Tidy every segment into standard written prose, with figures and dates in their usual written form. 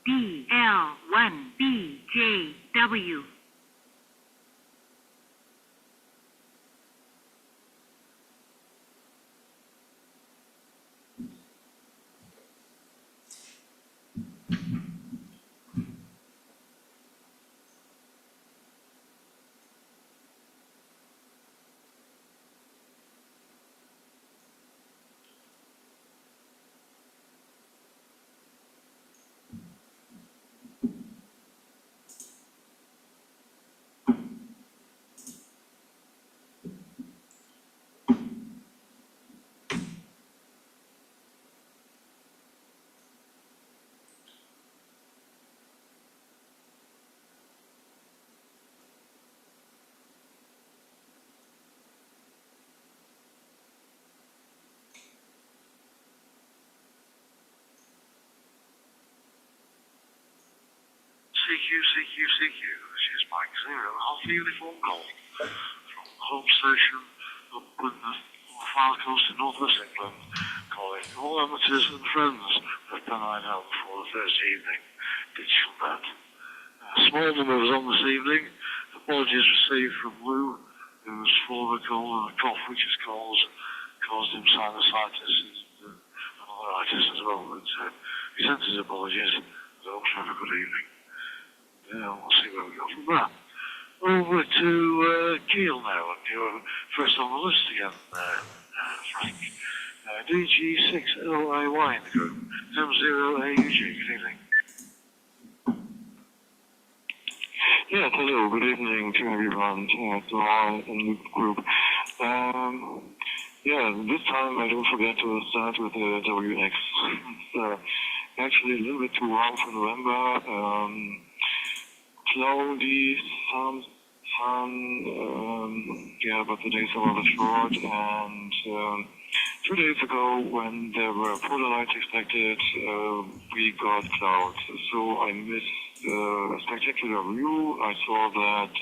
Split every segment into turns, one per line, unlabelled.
DL1BJW.
CQ, this is Mike Zero, Alpha Uniform calling from the home station up in the far coast of northwest England, calling all amateurs and friends of Pennine Ham for the Thursday evening digital net. A small number was on this evening. Apologies received from Lou, who was full of a cold and a cough which has caused him sinusitis and other itis as well. But he sent his apologies and hopes you have a good evening. We'll see where we go from there. Over to Kiel now, and you're first on the list again, Frank. DG6LAY in the group, M0AUG, good evening.
Yes, hello, good evening to everyone in the group. This time I don't forget to start with the WX. It's actually a little bit too warm for November. Cloudy, sun, but the days are rather short, and 2 days ago when there were polar lights expected, we got clouds, so I missed a spectacular view. I saw that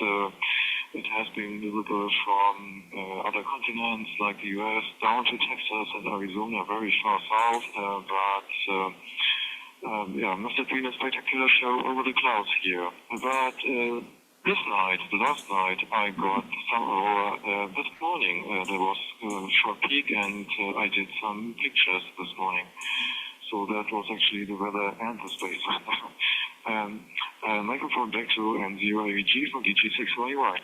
it has been visible from other continents like the US down to Texas and Arizona, very far south, must have been a spectacular show over the clouds here. But this night, the last night, I got some aurora. This morning there was a short peak, and I did some pictures this morning. So that was actually the weather and the space weather. Microphone back to M0AG from DG6YY.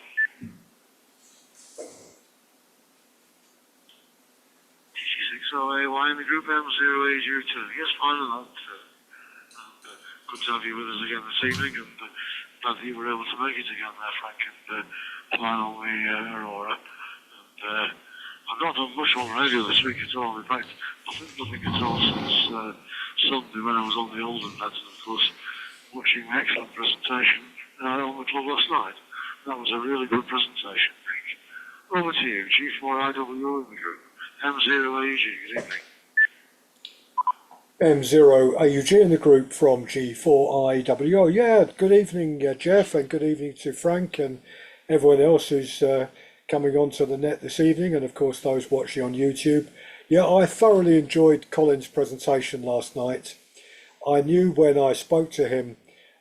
DG6LAY in the group, M0AG2. Yes, fine on that. Good to have you with us again this evening, and glad that you were able to make it again there, Frank, and plan on the aurora. And I've not done much on radio this week at all. In fact, nothing at all since Sunday when I was on the Oldham net, and of course watching an excellent presentation on the club last night. That was a really good presentation, Frank. Over to you, G4IW in the group, M0AG, good evening.
M0AUG in the group from G4IWO. Yeah, good evening, Jeff, and good evening to Frank and everyone else who's coming onto the net this evening, and of course those watching on YouTube. Yeah, I thoroughly enjoyed Colin's presentation last night. I knew when I spoke to him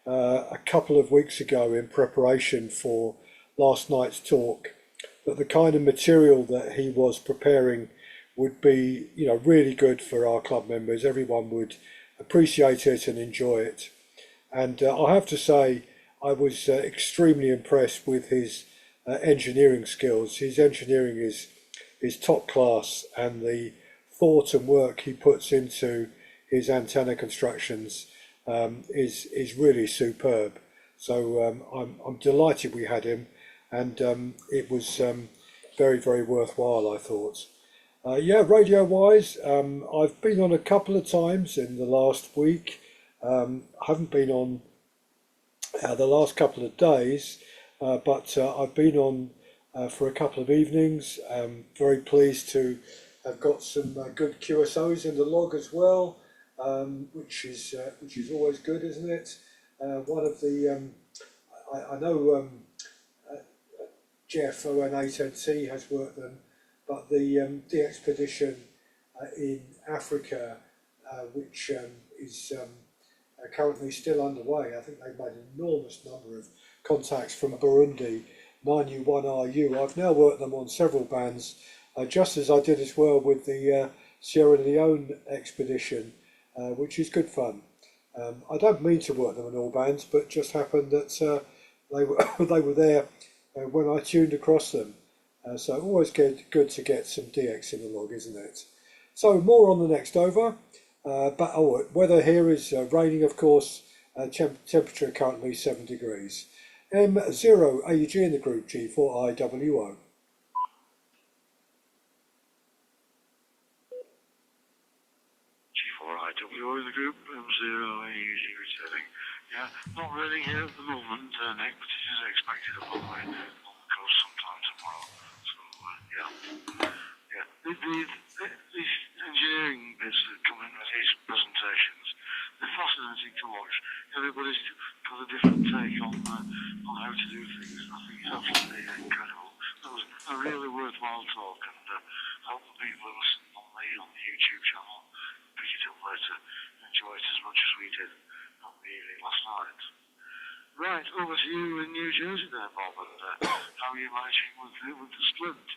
a couple of weeks ago in preparation for last night's talk that the kind of material that he was preparing would be, really good for our club members. Everyone would appreciate it and enjoy it. And I have to say, I was extremely impressed with his engineering skills. His engineering is top class, and the thought and work he puts into his antenna constructions is really superb. So I'm delighted we had him, and it was very, very worthwhile, I thought. Radio-wise, I've been on a couple of times in the last week. I haven't been on the last couple of days, but I've been on for a couple of evenings. I'm very pleased to have got some good QSOs in the log as well, which is always good, isn't it? One of the I know Jeff ON8NC has worked them. But the expedition in Africa, which is currently still underway. I think they've made an enormous number of contacts from Burundi, 9U1RU. I've now worked them on several bands, just as I did as well with the Sierra Leone expedition, which is good fun. I don't mean to work them on all bands, but just happened that they were they were there when I tuned across them. So always good to get some DX in the log, isn't it? So more on the next over. But weather here is raining, of course. Temperature currently 7 degrees. M0 AUG in the group G4IWO.
G4IWO in the group, M0 AUG returning. Yeah, not raining here at the moment, Nick, but it is expected on the coast sometime tomorrow. So, yeah. These engineering bits that come in with these presentations, they're fascinating to watch. Everybody's got a different take on how to do things. I think it's absolutely incredible. That was a really worthwhile talk, and I hope the people who listen on the YouTube channel pick it up later and enjoy it as much as we did on the evening last night. Right, over to you in New Jersey there, Bob, and how are you managing with the splint?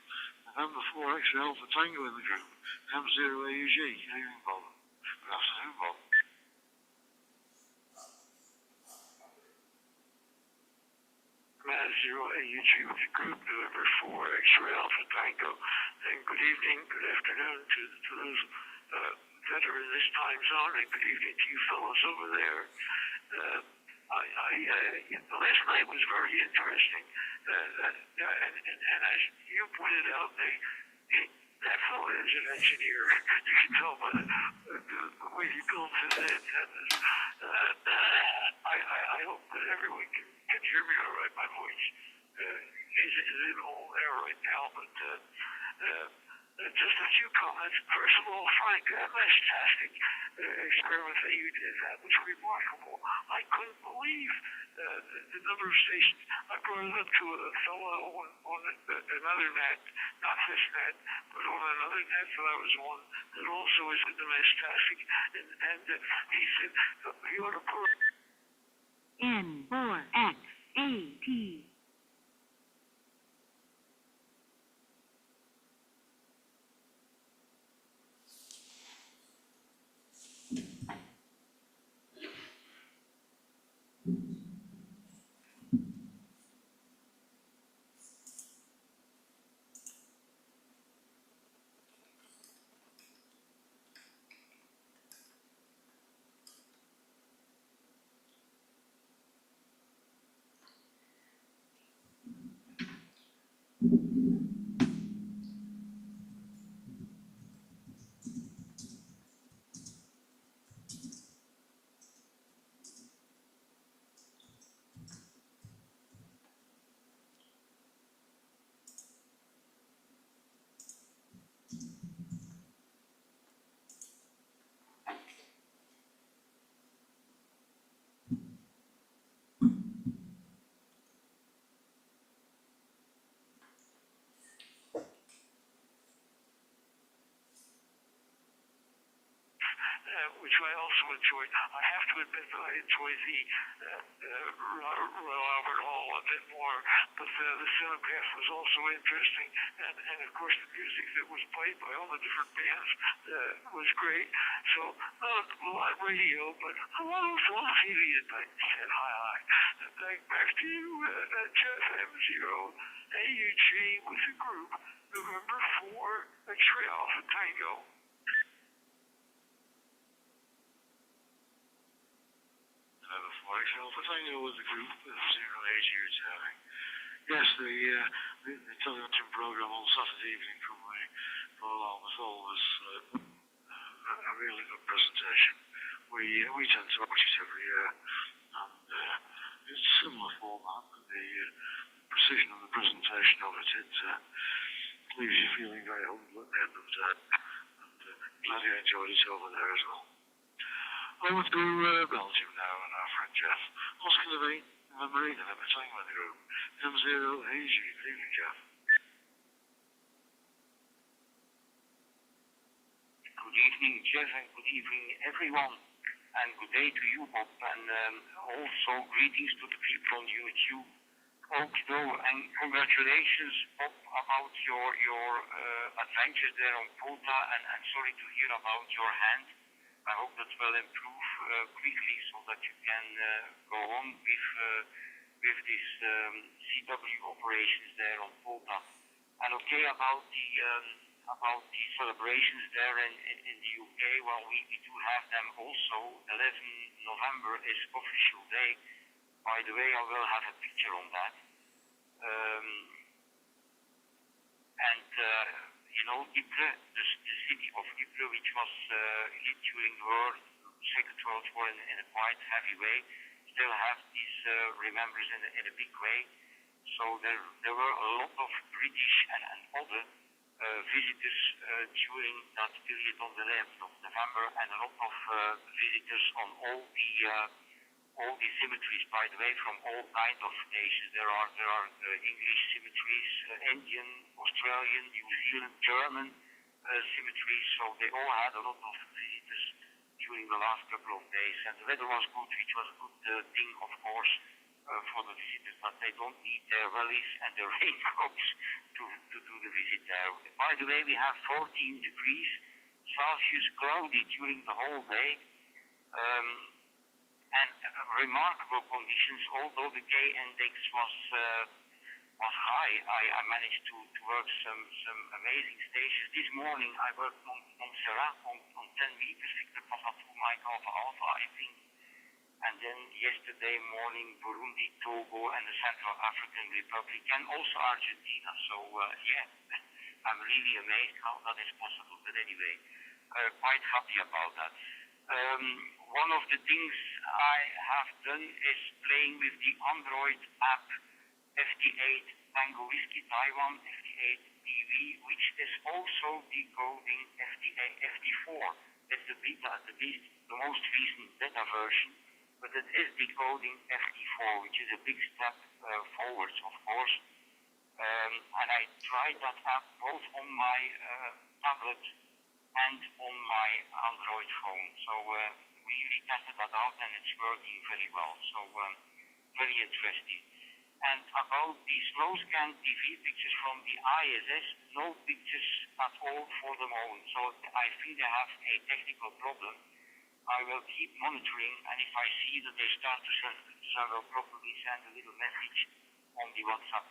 November 4 X-ray Alpha Tango in the group, M0 AUG. Good evening, Bob. Good afternoon, Bob.
M0 AUG with the group, November 4 X-ray Alpha Tango. And good evening, good afternoon to those that are in this time zone, and good evening to you fellows over there. Last night was very interesting, and as you pointed out, that fellow is an engineer. You can tell by the way he builds his antennas. I hope that everyone can hear me all right. My voice is in all there right now, but just a few comments. First of all, Frank, that fantastic experiment that you did, that was remarkable. I couldn't believe the number of stations. I brought it up to a fellow on another net, not this net, but on another net that I was on, that also is in the fantastic, and he said he ought to put
N4X80.
which I also enjoyed. I have to admit that I enjoyed the Royal Albert Hall a bit more, but the Cinemagraph was also interesting, and of course the music that was played by all the different bands was great. So not a lot of radio, but a lot of TV, and I said hi. And back to you, Jeff M0 AUG with the group, November 4 X-ray Alpha Tango.
Alpha Tango with the group, Zero AG returning. Yes, the television program on Saturday evening from the Royal Albert Hall was a really good presentation. We tend to watch it every year, and it's a similar format, but the precision of the presentation of it, leaves you feeling very humble at the end of the day, and glad you enjoyed it over there as well. Over to Belgium now, and our friend Jeff. What's going to be in the marine and everything with the group? M0 AG. Good evening, Jeff.
Good evening, Jeff, and good evening, everyone. and good day to you, Bob, and also greetings to the people on YouTube. Also, and congratulations, Bob, about your adventures there on Pota, and sorry to hear about your hand. I hope that will improve quickly so that you can go on with this CW operations there on Pota. And okay, about the celebrations there in the UK, well, we do have them also. 11 November is official day. By the way, I will have a picture on that. Ypres, the city of Ypres, which was hit during the Second World War in a quite heavy way, still have these remembrance in a big way. So there were a lot of British and other visitors during that period on the 11th of November, and a lot of visitors on all the cemeteries, by the way, from all kinds of nations. There are English cemeteries, Indian, Australian, New Zealand, German cemeteries. So they all had a lot of visitors during the last couple of days, and the weather was good, which was a good thing, of course, for the visitors, that they don't need their wellies and their raincoats to do the visit there. By the way, we have 14 degrees Celsius cloudy during the whole day, and remarkable conditions. Although the K index was high, I managed to work some amazing stations. This morning I worked on Montserrat on 10 meters, Victor Passatou, Mike Alpha Alpha, I think. And then yesterday morning, Burundi, Togo, and the Central African Republic, and also Argentina. So, I'm really amazed how that is possible. But anyway, quite happy about that. One of the things I have done is playing with the Android app FT8 Tango Whiskey Taiwan FT8 TV, which is also decoding FT4. It's the beta, the most recent beta version. But it is decoding FT4, which is a big step forwards, of course. And I tried that app both on my tablet and on my Android phone. So we really tested that out, and it's working very well. So very interesting. And about the slow scan TV pictures from the ISS, no pictures at all for the moment. So I think they have a technical problem. I will keep monitoring, and if I see that they start to send, I will probably send a little message on the WhatsApp.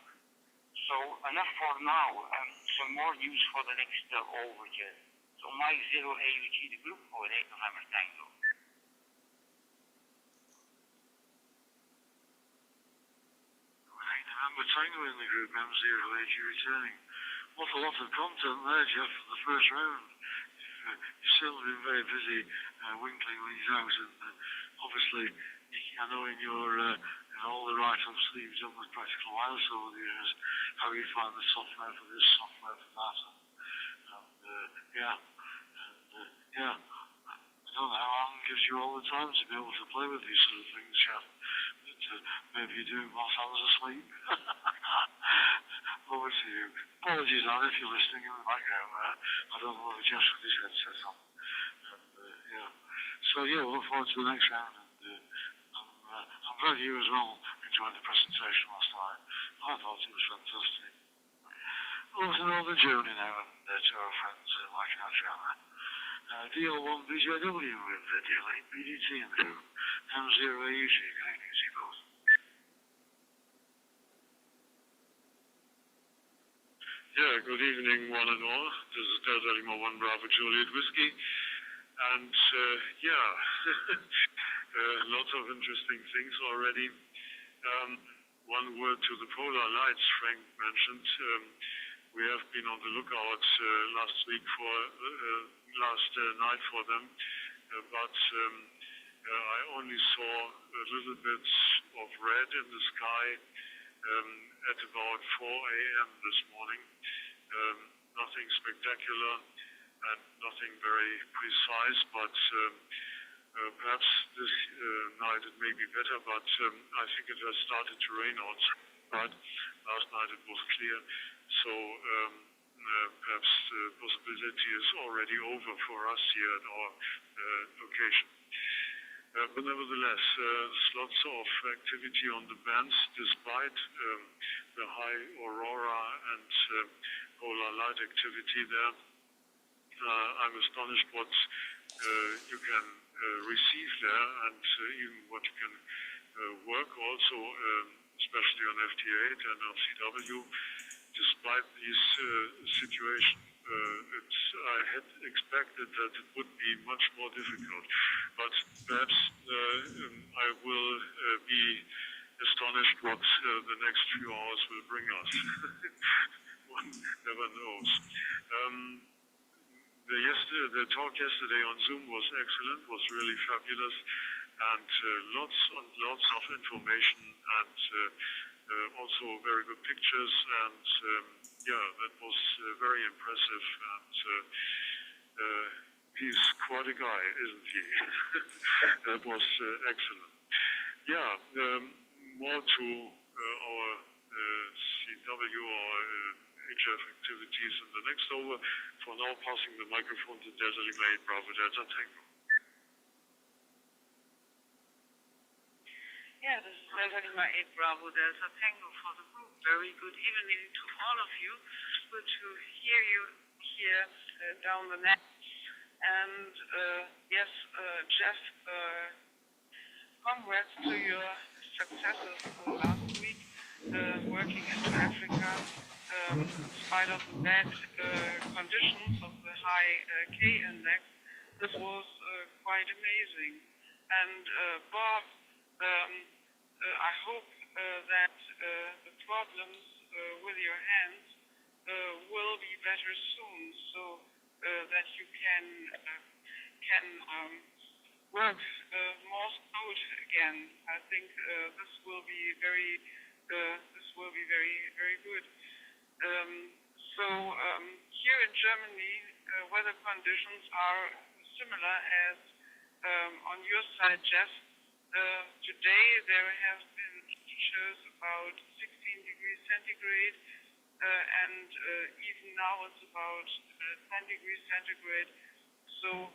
So enough for now. Some more news for the next overture. So Mike 0 AUG, the group, for 8 November Tango.
November Tango in the group, M0AG returning. What a lot of content there, Jeff, for the first round. You've certainly been very busy winkling these out, and obviously, I know in all the write-ups that you've done with Practical Wireless over the years, how you find the software for this, software for that, I don't know how Alan gives you all the time to be able to play with these sort of things, Jeff. But maybe you do whilst I was asleep. Over to you. Apologies, Alan, if you're listening in the background there. I don't know whether Jeff's with his headset on. So we'll look forward to the next round. And I'm glad you as well enjoyed the presentation last night. I thought it was fantastic. Well, it's another journey now, and to our friends like Adriana. DL1 BJW with DL8 BDT in the room. M0 AUG, good evening to you both.
Yeah, good evening, one and all. This is Delta Lima 1 Bravo Juliet Whiskey. And lots of interesting things already. One word to the polar lights Frank mentioned. We have been on the lookout last night for them, but I only saw a little bit of red in the sky at about 4 a.m. this morning. Nothing spectacular and nothing very precise, but perhaps this night it may be better, but I think it has started to rain outside. Last night it was clear, so perhaps the possibility is already over for us here at our location.
But nevertheless, there's lots of activity on the bands despite the high aurora and polar light activity there. I'm astonished what you can receive there and even what you can work also, especially on FT8 and on CW. Despite this situation, I had expected that it would be much more difficult. But perhaps I will be astonished what the next few hours will bring us. One never knows. The talk yesterday on Zoom was excellent, was really fabulous, and lots and lots of information and also very good pictures, and that was very impressive, and he's quite a guy, isn't he? That was excellent. More to our CW or HF activities in the next over. For now, passing the microphone to Delta Lima 8 Bravo Delta Tango.
Yeah, this is Delta Lima 8 Bravo Delta Tango for the group. Very good evening to all of you. Good to hear you here down the net. And yes, Jeff, congrats to your successes last week, working into Africa. In spite of the bad conditions of the high K index, this was quite amazing. And Bob, I hope that the problems with your hands will be better soon, so that you can work more smooth again. I think this will be very good. Here in Germany, weather conditions are similar as on your side, Jeff. Today there have been temperatures about 16 degrees centigrade, and even now it's about 10 degrees centigrade. So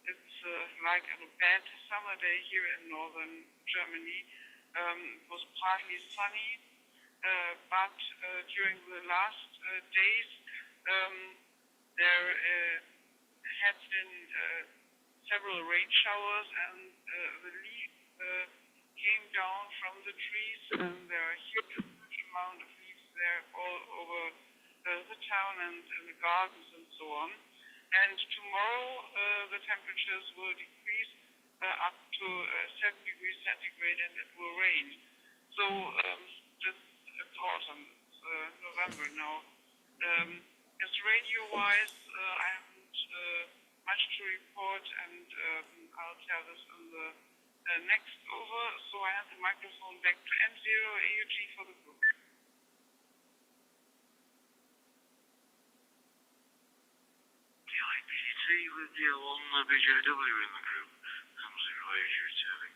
it's like a bad summer day here in northern Germany. It was partly sunny. But during the last days, there had been several rain showers, and the leaves came down from the trees, and there are huge amount of leaves there all over the town and in the gardens and so on. And tomorrow, the temperatures will decrease up to 7 degrees centigrade, and it will rain. So it's autumn, it's November now. As radio-wise, I haven't much to report, and I'll tell this in the next over. So I hand the microphone back to M0 AUG for the group.
DIPT with DL1 BJW in the group. M0 AUG returning.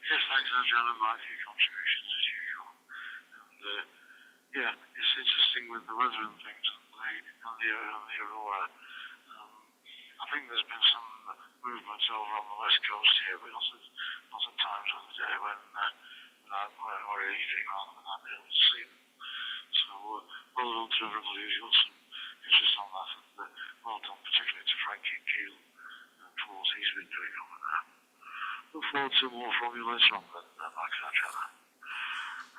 Yes, thanks, Angela, Mike, for your contributions as usual. And it's interesting with the weather and things and the aurora. I think there's been some movements over on the west coast here, but not at times of the day when we're evening rather than I've been able to see them. So well done to everybody who's got some interest on that, and well done particularly to Frankie Keel for what he's been doing over there. Look forward to more from you later on then, Mike and Angela.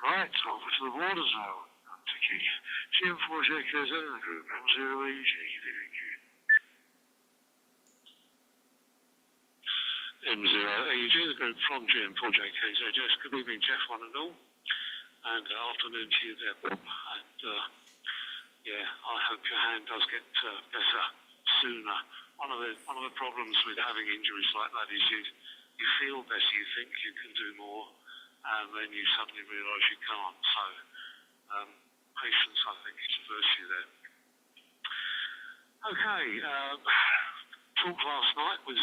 Right, over to the water zone. GM4JKZ in the group, M0AUG, leaving you.
M0AUG in the group from GM4JKZ. Yes, good evening, Jeff, one and all. And afternoon to you there, Bob. And I hope your hand does get better sooner. One of the problems with having injuries like that is you feel better, you think you can do more, and then you suddenly realise you can't. So patience, I think, is a virtue there. Okay, talk last night was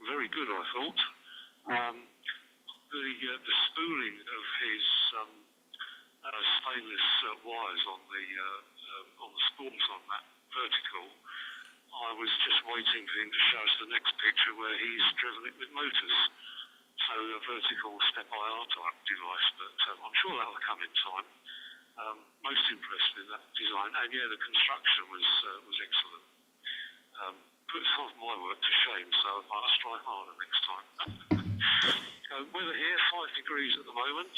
very good, I thought. The spooling of his stainless wires on the spools on that vertical, I was just waiting for him to show us the next picture where he's driven it with motors. so a vertical step-IR type device, but I'm sure that will come in time. Most impressed with that design, and yeah, the construction was excellent. Puts half my work to shame, so I'll strike harder next time. Weather here, 5 degrees at the moment.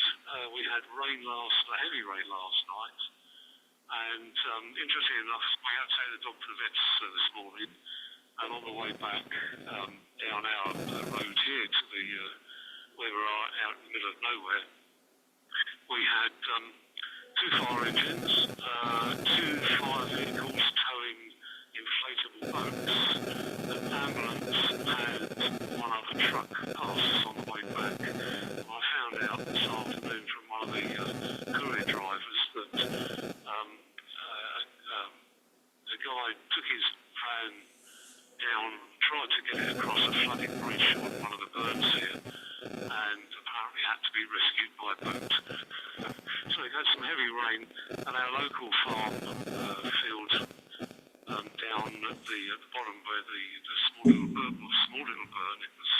We had heavy rain last night, and interestingly enough, we had to take the dog to the vets this morning, and on the way back down our road here to the where we are out in the middle of nowhere, we had 2 fire engines, 2 fire vehicles towing inflatable boats, an ambulance, and 1 other truck passed on the way back. And I found out this afternoon from one of the courier drivers that the guy took his van down, tried to get it across a flooded bridge on one of the burns here, and apparently had to be rescued by boat. So we've had some heavy rain, and our local farm field down at the bottom where the small little burn, it was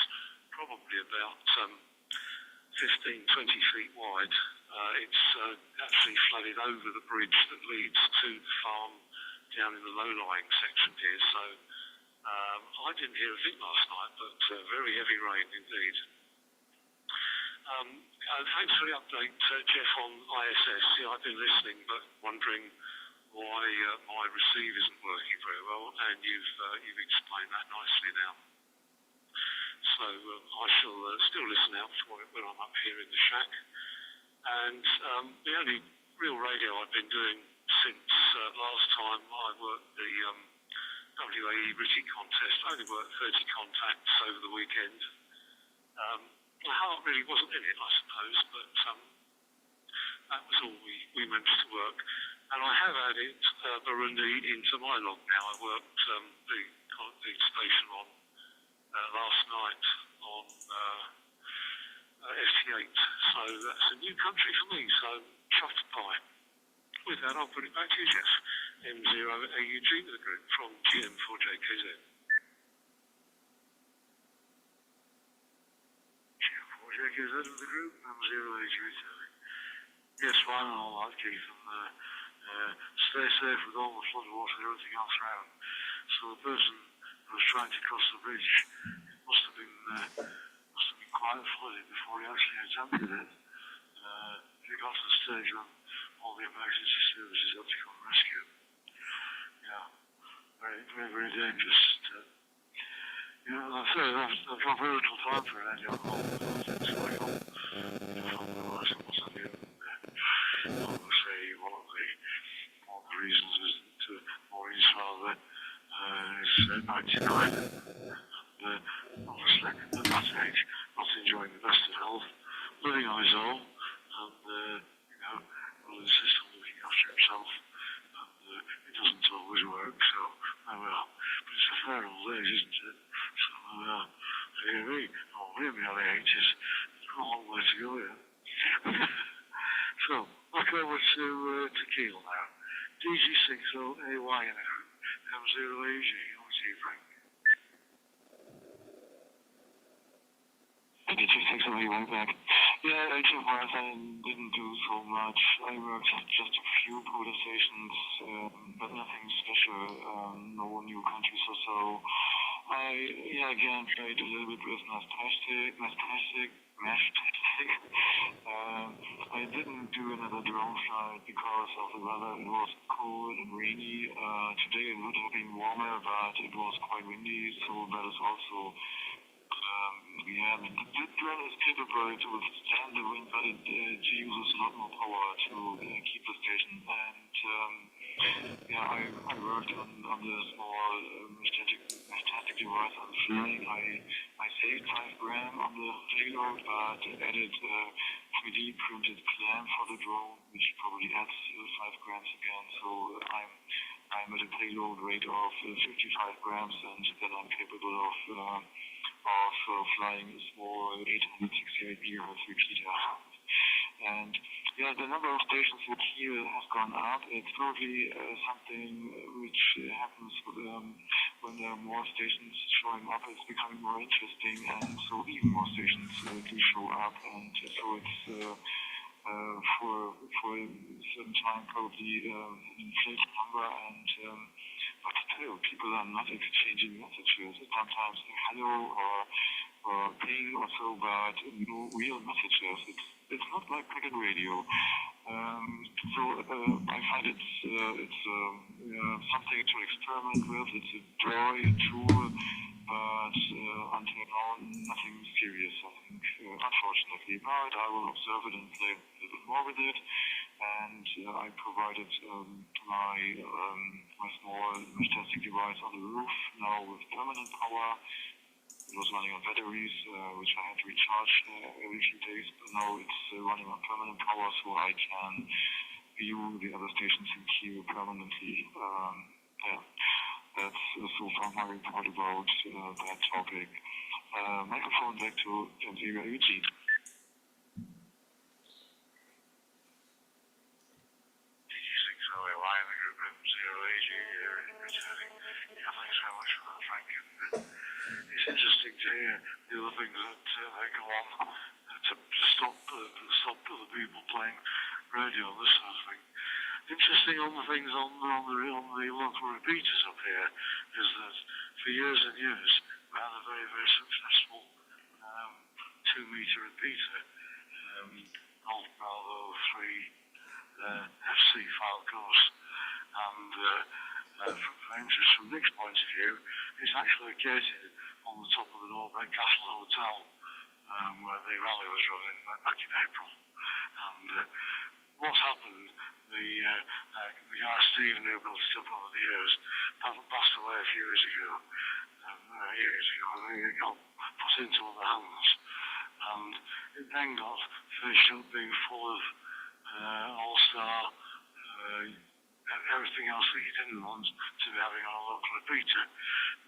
probably about 15, 20 feet wide. It's actually flooded over the bridge that leads to the farm down in the low-lying section here. So I didn't hear a thing last night, but very heavy rain indeed. Thanks for the update, Jeff, on ISS. Yeah, I've been listening, but wondering why my receive isn't working very well, and you've explained that nicely now. So I shall still listen out for it when I'm up here in the shack. And the only real radio I've been doing since last time I worked the WAE Ritty contest, I only worked 30 contacts over the weekend. My heart really wasn't in it, I suppose, but that was all we managed to work. And I have added Burundi into my log now. I worked the station on last night on FT8, so that's a new country for me, so chuffed pie. With that, I'll put it back to you, Jeff. M0AUG with the group from GM4JKZ.
GM4JKZ with the group, M0AUG. Yes, fine and all that, Keith, and stay safe with all the flood water and everything else around. So the person who was trying to cross the bridge must have been quite flooded before he actually attempted it. He got to the stage when all the emergency services had to come and rescue him. Yeah, very, very, very dangerous. I've got very little time for radio call. Things going on. Obviously, one of the reasons is that Maureen's father is 99, and obviously at that age, not enjoying the best of health, living on his own, and will insist on looking after himself, and it doesn't always work, so there we are. But it's a fair old age, isn't it? So here we are, we're in the early 80s, a long way to go yet. So, back over to Kiel now. DG60AY in a group, M0AG, over to you, Frank.
DG60AY back. Yeah, actually, I didn't do so much. I worked just a few police stations, but nothing special, no new countries or so. I again played a little bit with Mastastic. I didn't do another drone flight because of the weather. It was cold and rainy. Today it would have been warmer, but it was quite windy, so that is also the drone is capable to withstand the wind, but it uses a lot more power to keep the station. And I worked on the small Mastastic device on flying. I saved 5 grams on the payload, but added 3D printed clamp for the drone, which probably adds 5 grams again. So I'm at a payload rate of 55 grams, and then I'm capable of flying a small 868 megahertz repeater. And the number of stations here has gone up. It's probably something which happens when there are more stations showing up, it's becoming more interesting, and so even more stations do show up, and so it's for a certain time probably an inflated number, and but still people are not exchanging messages. Sometimes a hello or ping or so, but no real messages. It's not like packet radio. So I find it's something to experiment with. It's a joy, a tool, but until now nothing serious, I think, unfortunately. But I will observe it and play a little bit more with it. And I provided my small mesh testing device on the roof now with permanent power. It was running on batteries, which I had to recharge every few days, but now it's running on permanent power, so I can view the other stations in queue permanently. Yeah, that's so far my report about that topic. Microphone back to M0 Eugene.
Thanks very much for that, Frank. It's interesting to hear the other things that they go on to stop other people playing radio and this sort of thing. Interesting on the things on the local repeaters up here is that for years and years we had a very, very successful 2-meter repeater, Golf Bravo 3 FC file course, and for interest from Nick's point of view, it's actually located on the top of the Norbeck Castle Hotel, where the rally was running back in April. And what's happened, the guy Stephen who built it up over the years passed away a few years ago, and it got put into other hands. And it then got finished up being full of all-star everything else that you didn't want to be having on a local repeater.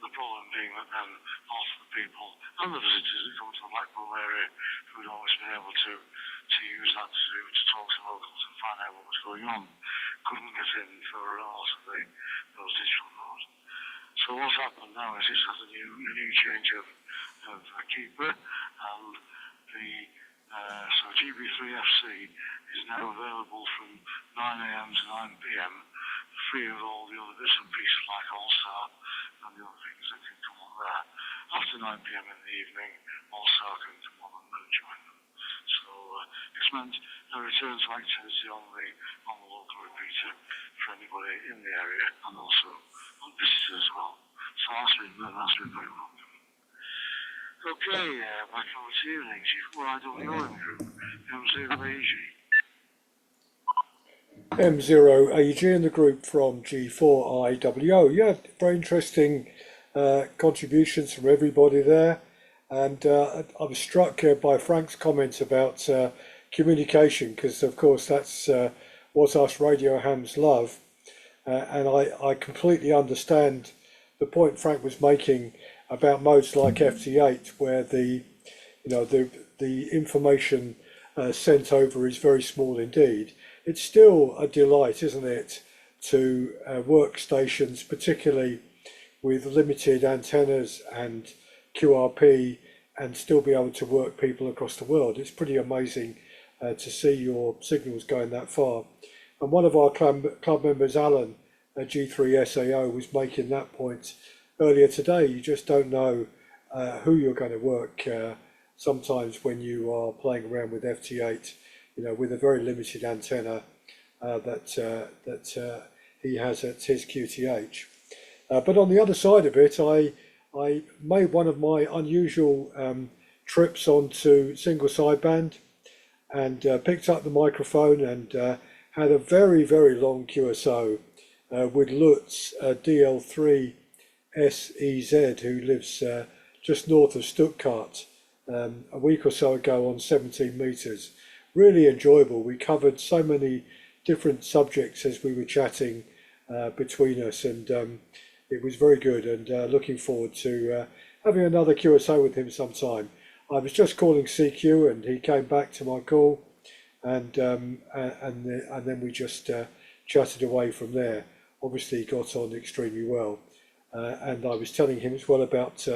The problem being that then lots of the people and the visitors that come to the Blackpool area who'd always been able to use that to talk to locals and find out what was going on couldn't get in for a lot of those digital modes. So what's happened now is it's had a new change of keeper, and so GB3FC is now available from 9 AM to 9 PM, free of all the other bits and pieces like All-Star and the other things that can come on there. After 9 PM in the evening, All-Star can come on and join them. So it's meant a return to activity on the local repeater for anybody in the area, and also on visitors as well. So that's been very welcome. Okay, back over to you, Chief. Well, I don't know in group. M0AG.
M0AG in the group from G4IWO. Yeah, very interesting contributions from everybody there. And I was struck by Frank's comments about communication, because of course that's what us radio hams love. And I completely understand the point Frank was making about modes like FT8, where the information sent over is very small indeed. It's still a delight, isn't it, to workstations, particularly with limited antennas and QRP, and still be able to work people across the world. It's pretty amazing to see your signals going that far. And one of our club members, Alan, at G3SAO, was making that point earlier today. You just don't know who you're going to work sometimes when you are playing around with FT8, with a very limited antenna that he has at his QTH. But on the other side of it, I made one of my unusual trips onto single sideband and picked up the microphone and had a very, very long QSO with Lutz DL3 SEZ, who lives just north of Stuttgart, a week or so ago on 17 meters. Really enjoyable. We covered so many different subjects as we were chatting between us, and it was very good, and looking forward to having another QSO with him sometime. I was just calling CQ and he came back to my call, and then we just chatted away from there. Obviously he got on extremely well. and I was telling him as well about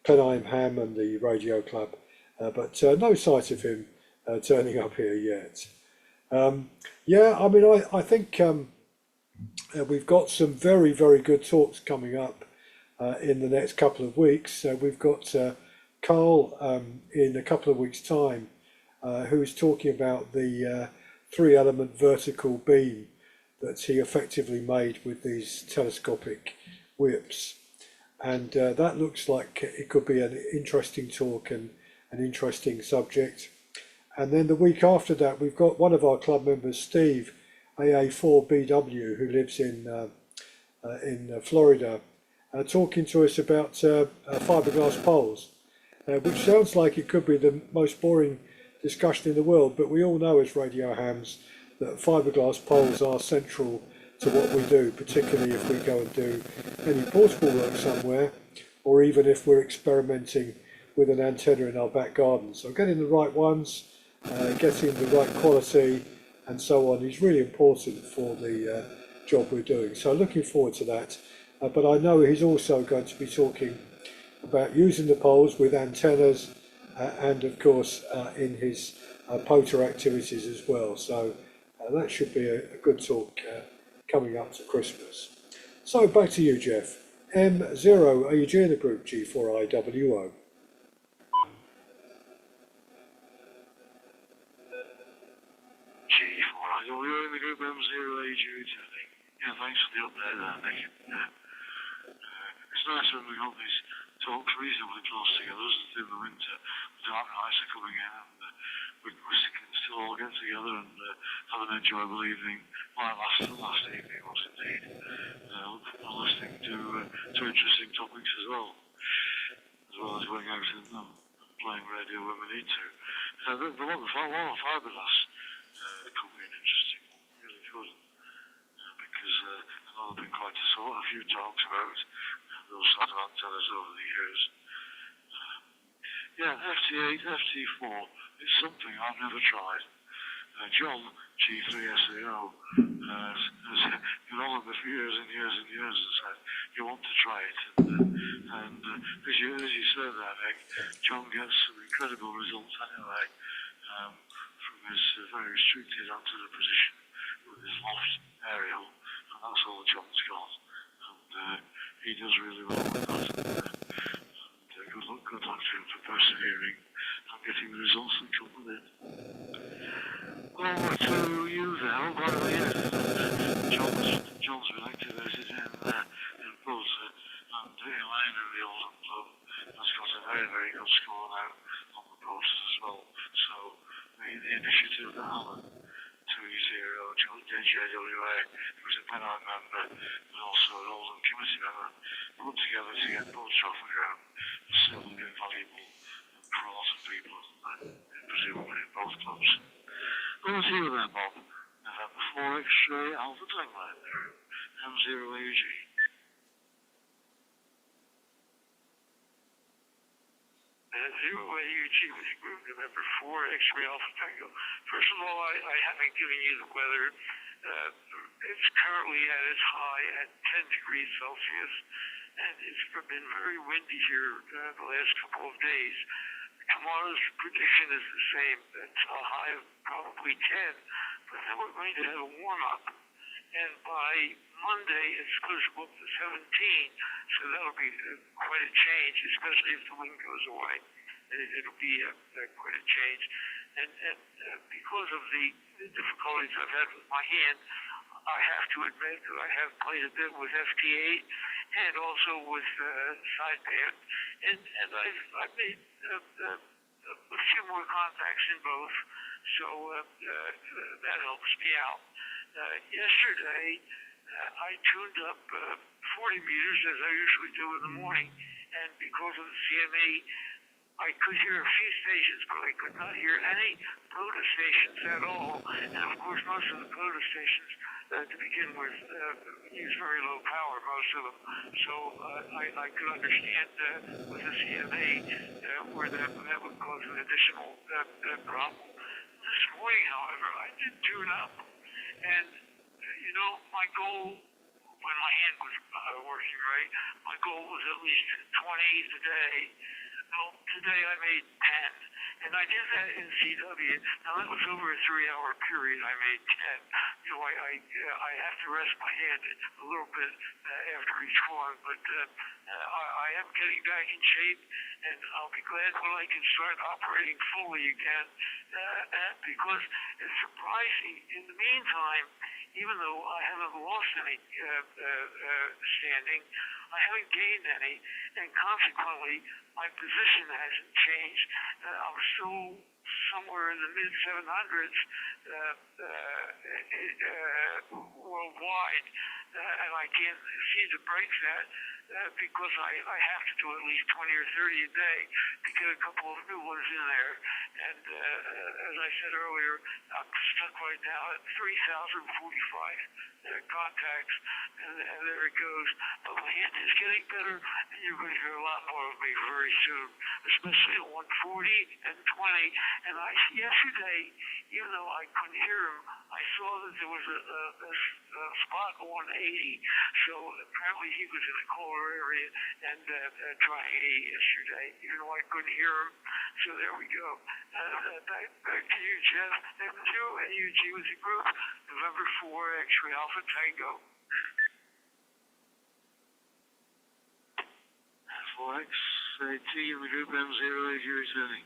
Pennine Ham and the radio club, but no sight of him turning up here yet. Yeah, I mean, I think we've got some very, very good talks coming up in the next couple of weeks. We've got Carl in a couple of weeks' time, who is talking about the three-element vertical beam that he effectively made with these telescopic whips. And that looks like it could be an interesting talk and an interesting subject. And then the week after that, we've got one of our club members, Steve, AA4BW, who lives in Florida, talking to us about fiberglass poles, which sounds like it could be the most boring discussion in the world, but we all know as radio hams that fiberglass poles are central to what we do, particularly if we go and do any portable work somewhere, or even if we're experimenting with an antenna in our back garden. So getting the right ones, getting the right quality and so on is really important for the job we're doing. So looking forward to that. But I know he's also going to be talking about using the poles with antennas and of course in his poter activities as well. So that should be a good talk coming up to Christmas. So back to you, Jeff. M0, are you in the group G4IWO?
We're in the group M0AG today. Yeah, thanks for the update there, Nick. It's nice when we got these talks reasonably close together, isn't it, in the winter? The dark nights are coming in and we can still all get together and have an enjoyable evening like last evening was indeed. Listening to interesting topics as well as going out and playing radio when we need to. The one of fiberglass could be an interesting one, really could, because I know there've been quite a few talks about those sort of antennas over the years. Yeah, FT8, FT4, it's something I've never tried. John, G3SAO, has been on it for years and years and years and said, you want to try it. And as you said there, Nick, John gets some incredible results anyway. From his very restricted antenna position with his loft aerial, and that's all John's got. And he does really well with that. And good luck to him for persevering and getting the results that come with it. Over to you there. Oh, by the way, John's been activated in Bolton, and Elaine in the Oldham Club has got a very, very good score now on the post as well. So the initiative that Alan 2-0 JJWA, who's a Pennine member but also an Oldham committee member, put together to get boats off the ground is certainly invaluable for a lot of people, presumably in both clubs. Over to you then, Bob. November 4 X-ray Alpha Tango M0AG.
Zero-AUG with group November 4 X-ray Alpha Tango. First of all, I haven't given you the weather. It's currently at its high at 10 degrees Celsius, and it's been very windy here the last couple of days. Tomorrow's prediction is the same. It's a high of probably 10, but then we're going to have a warm-up. And by Monday, it's supposed to go up to 17, so that'll be quite a change, especially if the wind goes away. It'll be quite a change. And because of the difficulties I've had with my hand, I have to admit that I have played a bit with FT8 and also with sideband, and I've made a few more contacts in both, so that helps me out. Yesterday, I tuned up 40 meters as I usually do in the morning, and because of the CME, I could hear a few stations, but I could not hear any POTA stations at all. And of course, most of the POTA stations, to begin with, use very low power, most of them. So I could understand with the CMA where that would cause an additional problem. This morning, however, I did tune up. And, my goal when my hand was working right, my goal was at least 20 a day. Well, today I made 10, and I did that in CW. Now that was over a 3-hour period. I made 10. So I have to rest my hand a little bit after each one, but I am getting back in shape, and I'll be glad when I can start operating fully again. Because it's surprising. In the meantime, even though I haven't lost any standing, I haven't gained any, and consequently, my position hasn't changed. I'm still somewhere in the mid 700s worldwide, and I can't seem to break that because I have to do at least 20 or 30 a day to get a couple of new ones in there. And as I said earlier, I'm stuck right now at 3,045 contacts, and there it goes. But my hand is getting better, and you're going to hear a lot more of me very soon, especially at 140 and 20. And yesterday, even though I couldn't hear him, I saw that there was a spot on 180. So apparently he was in a colder area and trying 80 yesterday, even though I couldn't hear him. So there we go. Back to you, Jeff. M2 and UG with the group, November 4, X-ray Alpha Tango.
4X, T in the group, M0, you're returning.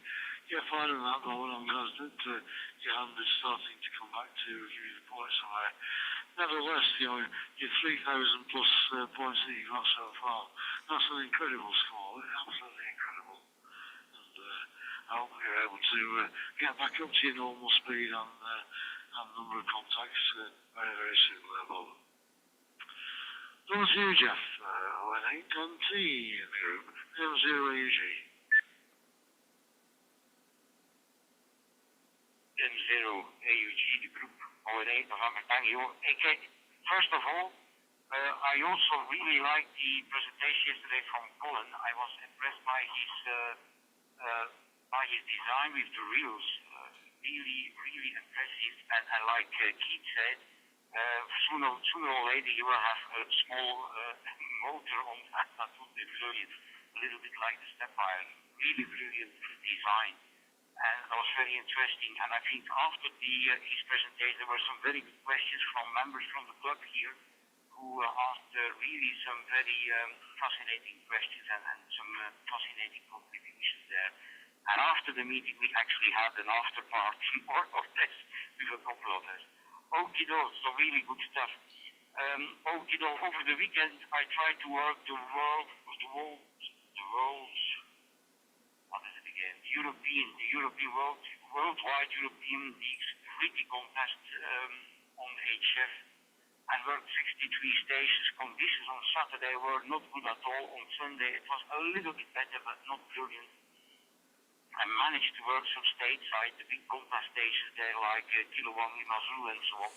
Yeah, fine on that, but what I'm glad that your hand is starting to come back to give you the points away. Nevertheless, your 3,000 plus points that you've got so far, that's an incredible score, absolutely incredible. And I hope you're able to get back up to your normal speed and number of contacts very, very soon, Bob. Over to you, Jeff. 08 and T in the group, M0AUG.
M0AUG, the group, 08 November Tango. First of all, I also really liked the presentation yesterday from Colin. I was impressed by his design with the reels. Really, really impressive. And like Keith said, sooner or later you will have a small motor on that. That would be brilliant. A little bit like the step iron. Really brilliant design. And that was very interesting. And I think after his presentation, there were some very good questions from members from the club here who asked really some very fascinating questions and some fascinating contributions there. And after the meeting, we actually had an after party, more or less, with a couple of us. Okie doke, so really good stuff. Okie doke, over the weekend, I tried to work the worldwide European League's Ricky contest on HF and worked 63 stations. Conditions on Saturday were not good at all. On Sunday it was a little bit better, but not brilliant. I managed to work some stateside, the big contest stations there like Kilo 1 in Mazul and so on,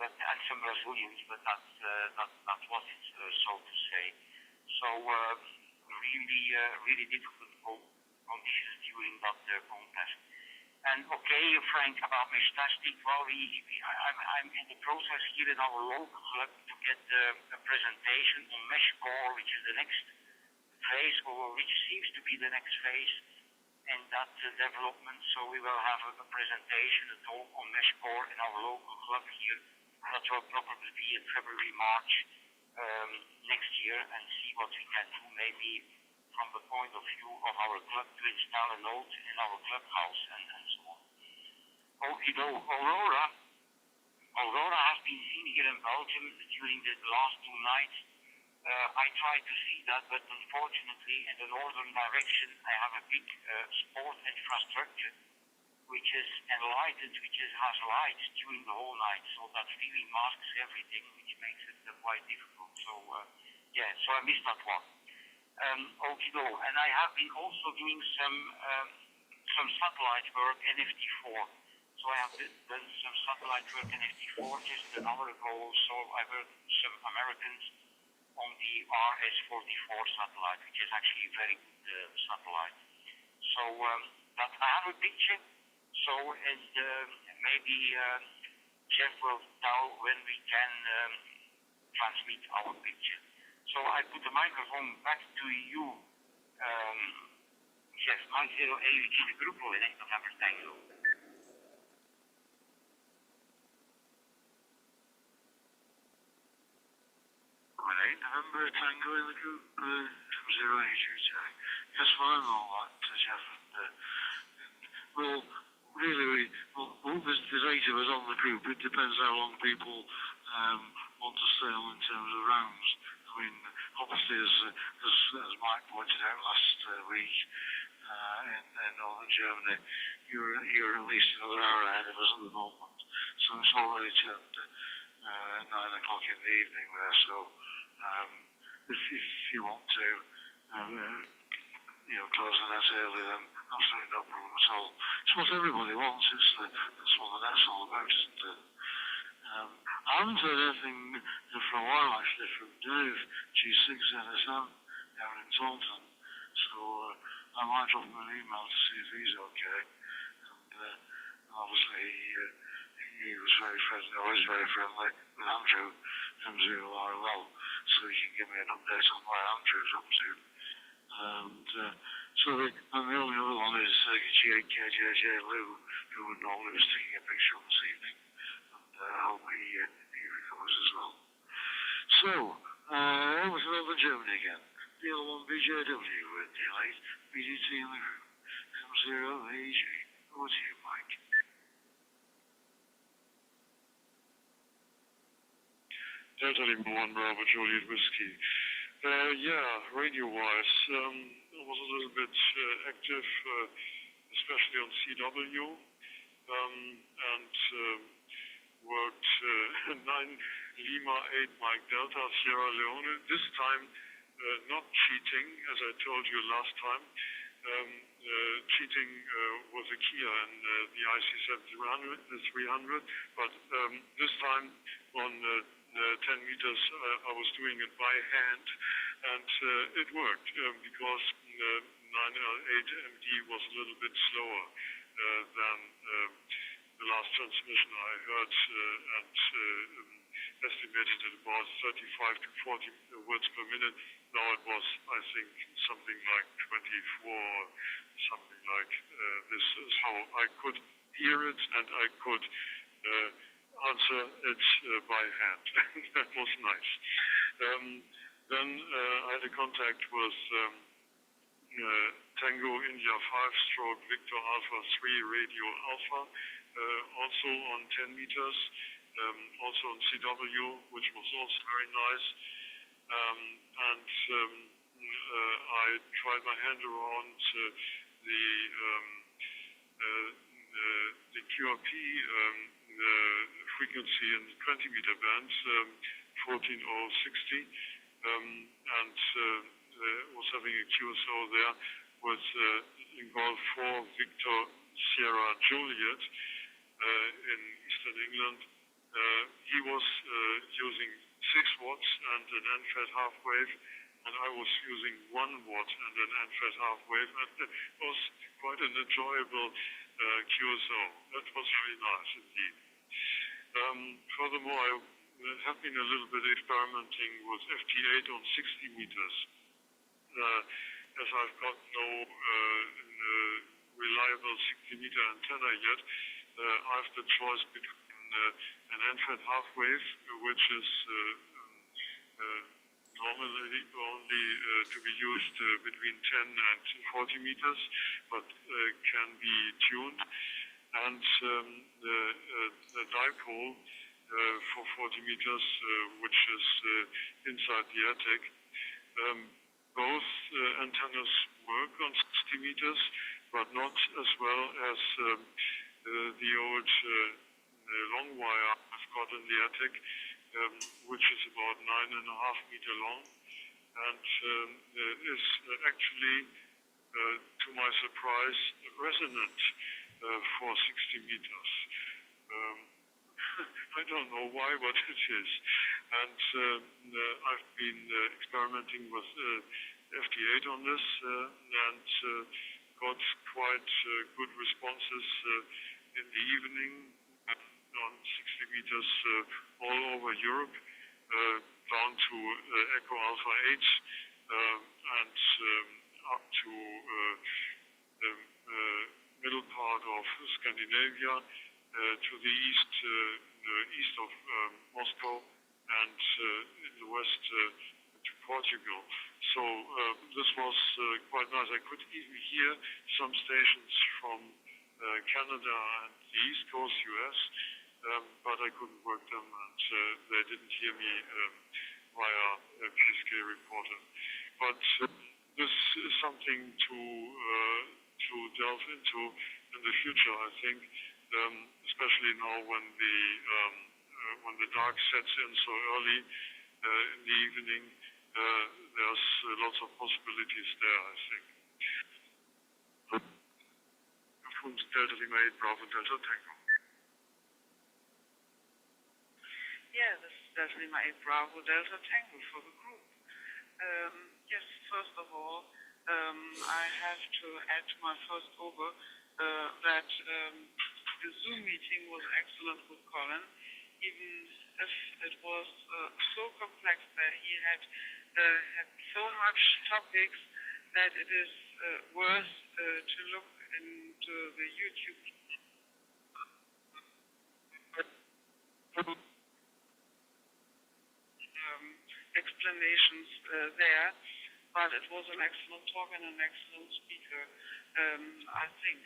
and some Brazilians, but that was it, so to say. So really difficult conditions during that contest. And okay, Frank, about mesh testing, well, I'm in the process here in our local club to get a presentation on mesh core, which is the next phase, or which seems to be the next phase in that development. So we will have a presentation, a talk on mesh core in our local club here. That will probably be in February, March next year, and see what we can do, maybe from the point of view of our club, to install a node in our clubhouse and so on. Okay, though, Aurora has been seen here in Belgium during the last 2 nights. I tried to see that, but unfortunately in the northern direction I have a big sport infrastructure which is enlightened, has lights during the whole night, so that really masks everything, which makes it quite difficult. So so I missed that one. Okay, and I have been also doing some satellite work in FT4. So I have done some satellite work in FT4 just an hour ago. So I worked with some Americans on the RS-44 satellite, which is actually a very good satellite. So that I have a picture. So maybe Jeff will tell when we can transmit our picture. So I put the microphone back to you, Chef Mike 08, which is the group in November Tango.
November Tango in the group, 08 Jack. Yes, well, I know that, Jeff. Well, really, there's the 8 of us on the group. It depends how long people want to sail in terms of rounds. I mean, obviously, as Mike pointed out last week, in northern Germany, you're at least another hour ahead of us at the moment. So it's already turned 9 o'clock in the evening there. So if you want to, close the net early, then absolutely no problem at all. It's what everybody wants. That's what the net's all about, isn't it? I haven't heard anything for a while, actually, from Dave, G6 NSM, down in Taunton. So I might drop him an email to see if he's okay. And obviously, he was very friendly, always very friendly with Andrew from Zero RLL, so he can give me an update on where Andrew's up to. And the only other one is KJJ Lou, who would normally be taking a picture this evening. I hope he recovers as well. So, over to Northern Germany again. DL1BJW with Delight, BDT in the group. M0AG. Over to you, Mike.
Delta Lima 1 Bravo Juliet Whiskey. Radio-wise, I was a little bit active, especially on CW, and worked 9 Lima 8 Mike Delta Sierra Leone. This time, not cheating, as I told you last time. Cheating was a Kia in the IC700, but this time on 10 meters, I was doing it by hand, and it worked because 908 MD was a little bit slower than the last transmission I heard, and estimated at about 35 to 40 words per minute. Now it was, I think, something like 24, something like this. So I could hear it, and I could answer it by hand. That was nice. Then I had a contact with Tango India 5 stroke Victor Alpha 3 Radio Alpha, also on 10 meters, also on CW, which was also very nice. I tried my hand around the QRP frequency in the 20-meter band, 14060, and was having a QSO there with in Golf 4 Victor Sierra Juliet in Eastern England. He was using 6 watts and an NFET half wave, and I was using 1 watt and an NFET half wave, and it was quite an enjoyable QSO. That was very nice indeed. Furthermore, I have been a little bit experimenting with FT8 on 60 meters. As I've got no reliable 60-meter antenna yet, I have the choice between an NFET half wave, which is normally only to be used between 10 and 40 meters, but can be tuned, and the dipole for 40 meters, which is inside the attic. Both antennas work on 60 meters, but not as well as the old long wire I've got in the attic, which is about 9.5 meter long, and is actually, to my surprise, resonant for 60 meters. I don't know why, but it is. And I've been experimenting with FT8 on this, and got quite good responses in the evening on 60 meters all over Europe.
down to Echo Alpha 8 and up to the middle part of Scandinavia, to the east of Moscow, and in the west to Portugal. So this was quite nice. I could even hear some stations from Canada and the East Coast US, but I couldn't work them, and they didn't hear me via a PSK reporter. But this is something to delve into in the future, I think, especially now when the dark sets in so early in the evening. There's lots of possibilities there, I think. Delta Lima 8 Bravo Delta Tango.
Yeah, this is Delta Lima 8 Bravo Delta Tango for the group. Yes, first of all, I have to add to my first over that the Zoom meeting was excellent with Colin, even if it was so complex that he had so much topics that it is worth to look into the YouTube explanations there, but it was an excellent talk and an excellent speaker, I think.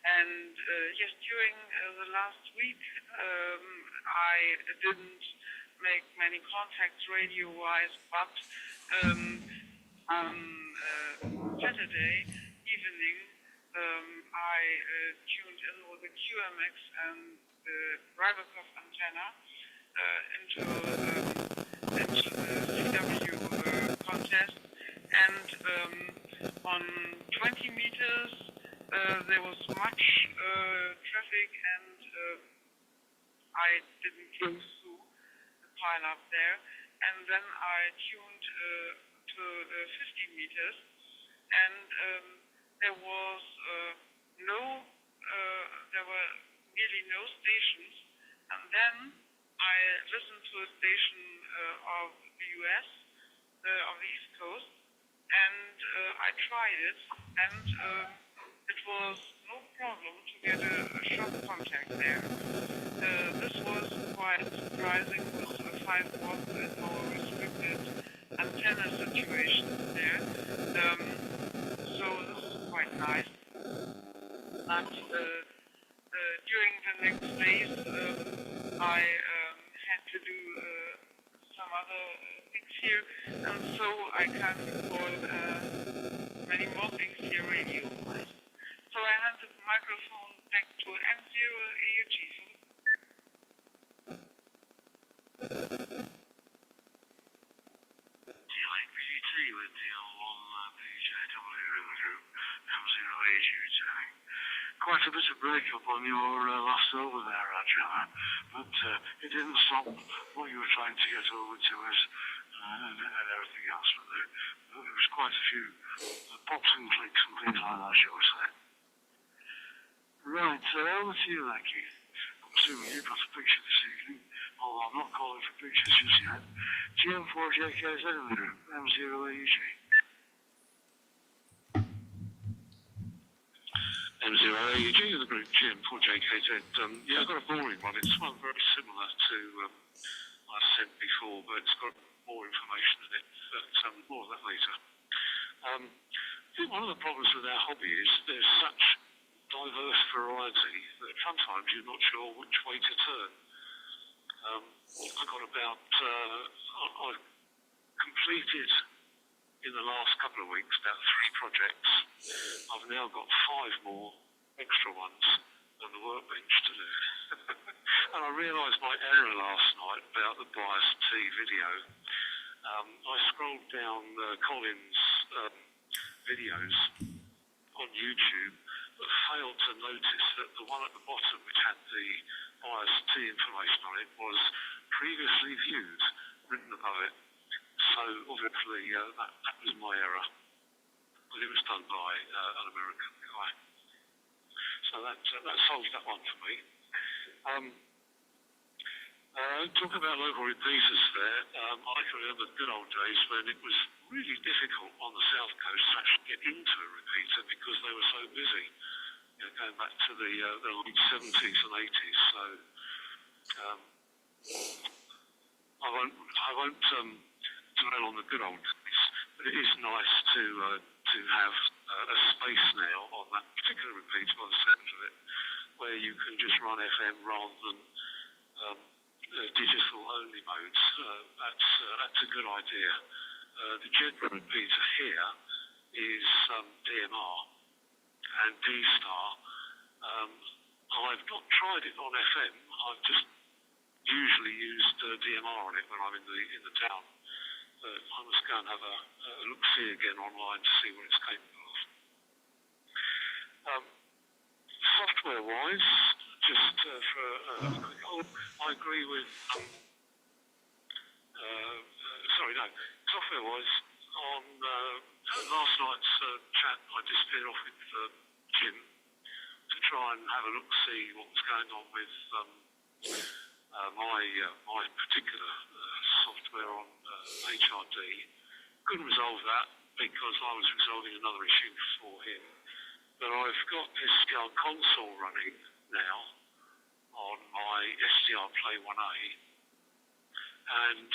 And yes, during the last week, I didn't make many contacts radio-wise, but on Saturday evening, I tuned in with the QMX and the Rybakov antenna into the CW contest, and on 20 meters there was much traffic, and I didn't go through the pile up there, and then I tuned to 50 meters, and there were nearly no stations, and then I listened to a station of the US, of the East Coast, and I tried it, and it was no problem to get a short contact there. This was quite surprising with 5 watts and more restricted antenna situation there. So this is quite nice. But during the next days, I had to do some other things here, and so I can't record many more things here radio-wise. So I hand the microphone back to M0AUG.
Dealing VGT with DL1 PJW in the group, M0AG returning. Quite a bit of breakup on your last over there, Angela, but it didn't stop what you were trying to get over to us and everything else. But there was quite a few pops and clicks and things like that, shall we say. Right, over to you, Lecky. I'm assuming you've got a picture this evening, although I'm not calling for pictures just yet. GM4JKZ in the group, M0AUG.
M0AUG in the group, GM4JKZ. Yeah, I've got a boring one. It's one very similar to I sent before, but it's got more information in it, but more of that later. I think one of the problems with our hobby is there's such diverse variety that sometimes you're not sure which way to turn. I've got I've completed in the last couple of weeks about 3 projects. I've now got 5 more extra ones on the workbench to do. And I realised my error last night about the bias T video. I scrolled down Colin's videos on YouTube, but failed to notice that the one at the bottom, which had the bias T information on it, was previously viewed, written above it. So obviously that was my error, but it was done by an American guy. So that solved that one for me. Talk about local repeaters there. I can remember the good old days when it was really difficult on the south coast to actually get into a repeater because they were so busy. Going back to the late 70s and 80s. So I won't dwell on the good old days, but it is nice to have a space now on that particular repeater by the sound of it, where you can just run FM rather than digital only modes. That's a good idea. The general repeater here is DMR and D-Star. I've not tried it on FM. I've just usually used DMR on it when I'm in the town. But I must go and have a look-see again online to see what it's capable of. Software-wise, just I agree with. Software-wise, on last night's chat, I disappeared off with Jim to try and have a look, see what was going on with my particular software on HRD. Couldn't resolve that because I was resolving another issue for him. But I've got SDR console running now on my SDR Play 1A, and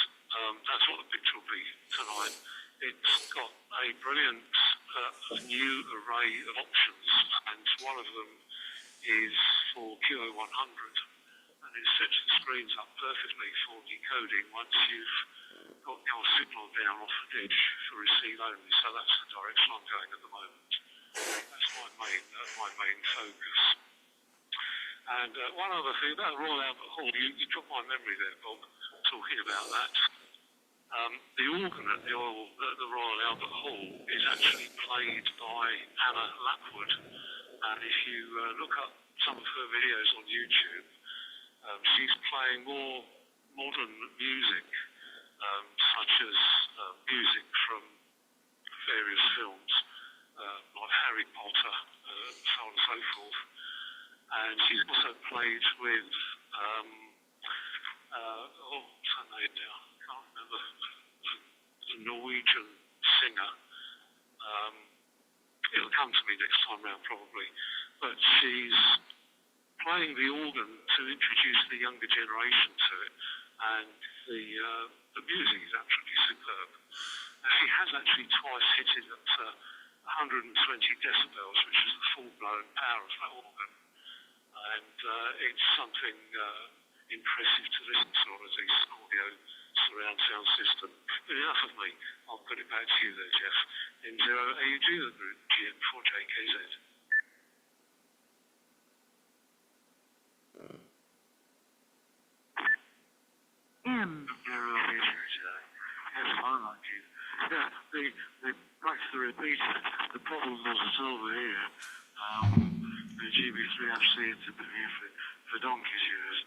that's what the picture will be tonight. It's got a brilliant new array of options, and one of them is for QO100, and it sets the screens up perfectly for decoding once you've got your signal down off the dish for receive only. So that's the direction I'm going at the moment. That's my main focus. And one other thing about Royal Albert Hall, you took my memory there, Bob, talking about that. The organ at the Royal Albert Hall is actually played by Anna Lapwood, and if you look up some of her videos on YouTube, she's playing more modern music, such as music from various films, like Harry Potter, so on and so forth. And she's also played with, what's her name now? I can't remember. The Norwegian singer. It'll come to me next time round probably. But she's playing the organ to introduce the younger generation to it. And the music is absolutely superb. Now, she has actually twice hit it at 120 decibels, which is the full-blown power of that organ. And it's something impressive to listen to on a decent audio surround sound system. But enough of me. I'll put it back to you there, Jeff. M0AUG, the group GM4JKZ.
M.
Yes, I like it. Yeah, back to the repeater. The problem was that over here, the GB3FC it's been here for donkey's years.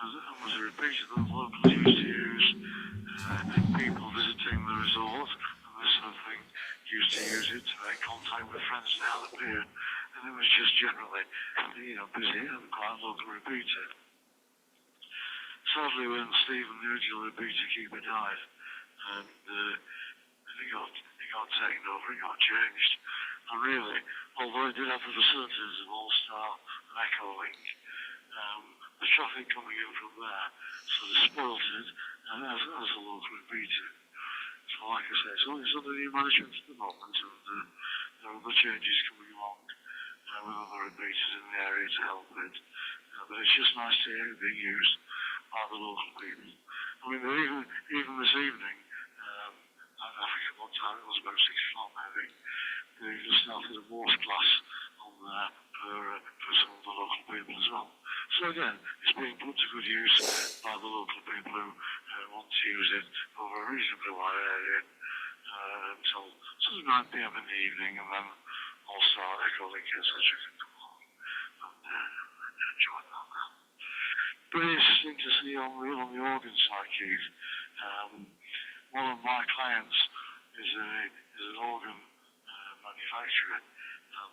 It was a repeater that the locals used to use. People visiting the resort and this sort of thing used to use it to make contact with friends down the pier. And it was just generally, busy and quite a local repeater. Sadly, when Stephen, the original repeater keeper, died, and it got taken over, it got changed. And really, although it did have the facilities of All-Star and Echo Link, the traffic coming in from there sort of spoilt it as a local repeater. So like I say, it's under new management at the moment, and there are other changes coming along with other repeaters in the area to help it. But it's just nice to hear it being used by the local people. I mean, even this evening, I forget what time it was, about 6 o'clock maybe, they just started a water class on there for some of the local people as well. So again, it's being put to good use by the local people who want to use it over a reasonably wide area until sort of 9 p.m. in the evening, and then also Echo Link, etc. can come along and enjoy that. Very interesting to see on the organ side, Keith. One of my clients is an organ manufacturer, and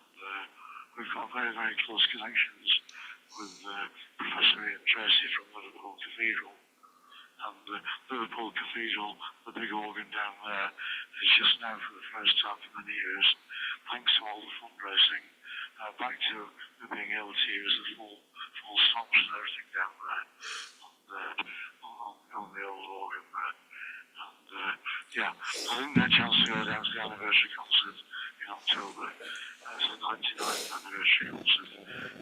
we've got very, very close connections with Professor Ian Tracy from Liverpool Cathedral. And Liverpool Cathedral, the big organ down there, is just now for the first time in many years, thanks to all the fundraising, back to being able to use the full stops and everything down there on the old organ there. And yeah, I think they're chance to go down to the anniversary concert in October. It's the 99th anniversary concert.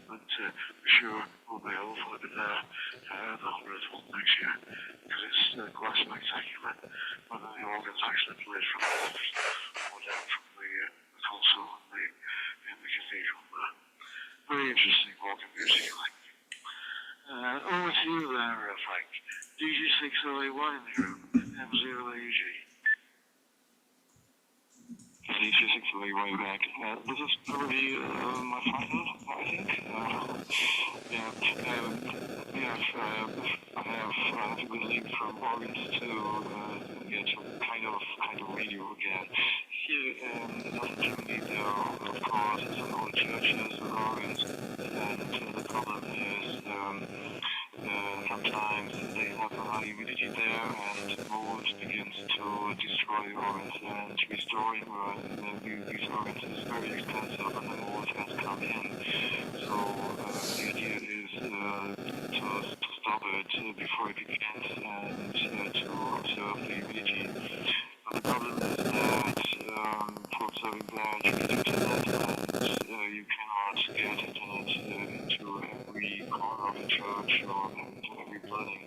But I'm sure we'll be hopefully there the 100th one next year, because it's quite spectacular. Whether the organ's actually played from the left or down from the console in the cathedral there. Very interesting organ music, I think. Over to you there, Frank. DG60AY in the group, M0AG.
DG60AY way back. This is probably my final, I think. I have a good link from organs to get some kind of radio again. Here in Northern Germany, there are, of course, some old churches with organs, and the problem is sometimes they have a high humidity there, and mold begins to destroy organs, and restoring these organs is very expensive, and the mold has come in. So the idea is to stop it before it begins, and to observe the humidity. But the problem is that for observing that you need internet, and you cannot get internet into every corner of the church or into every building.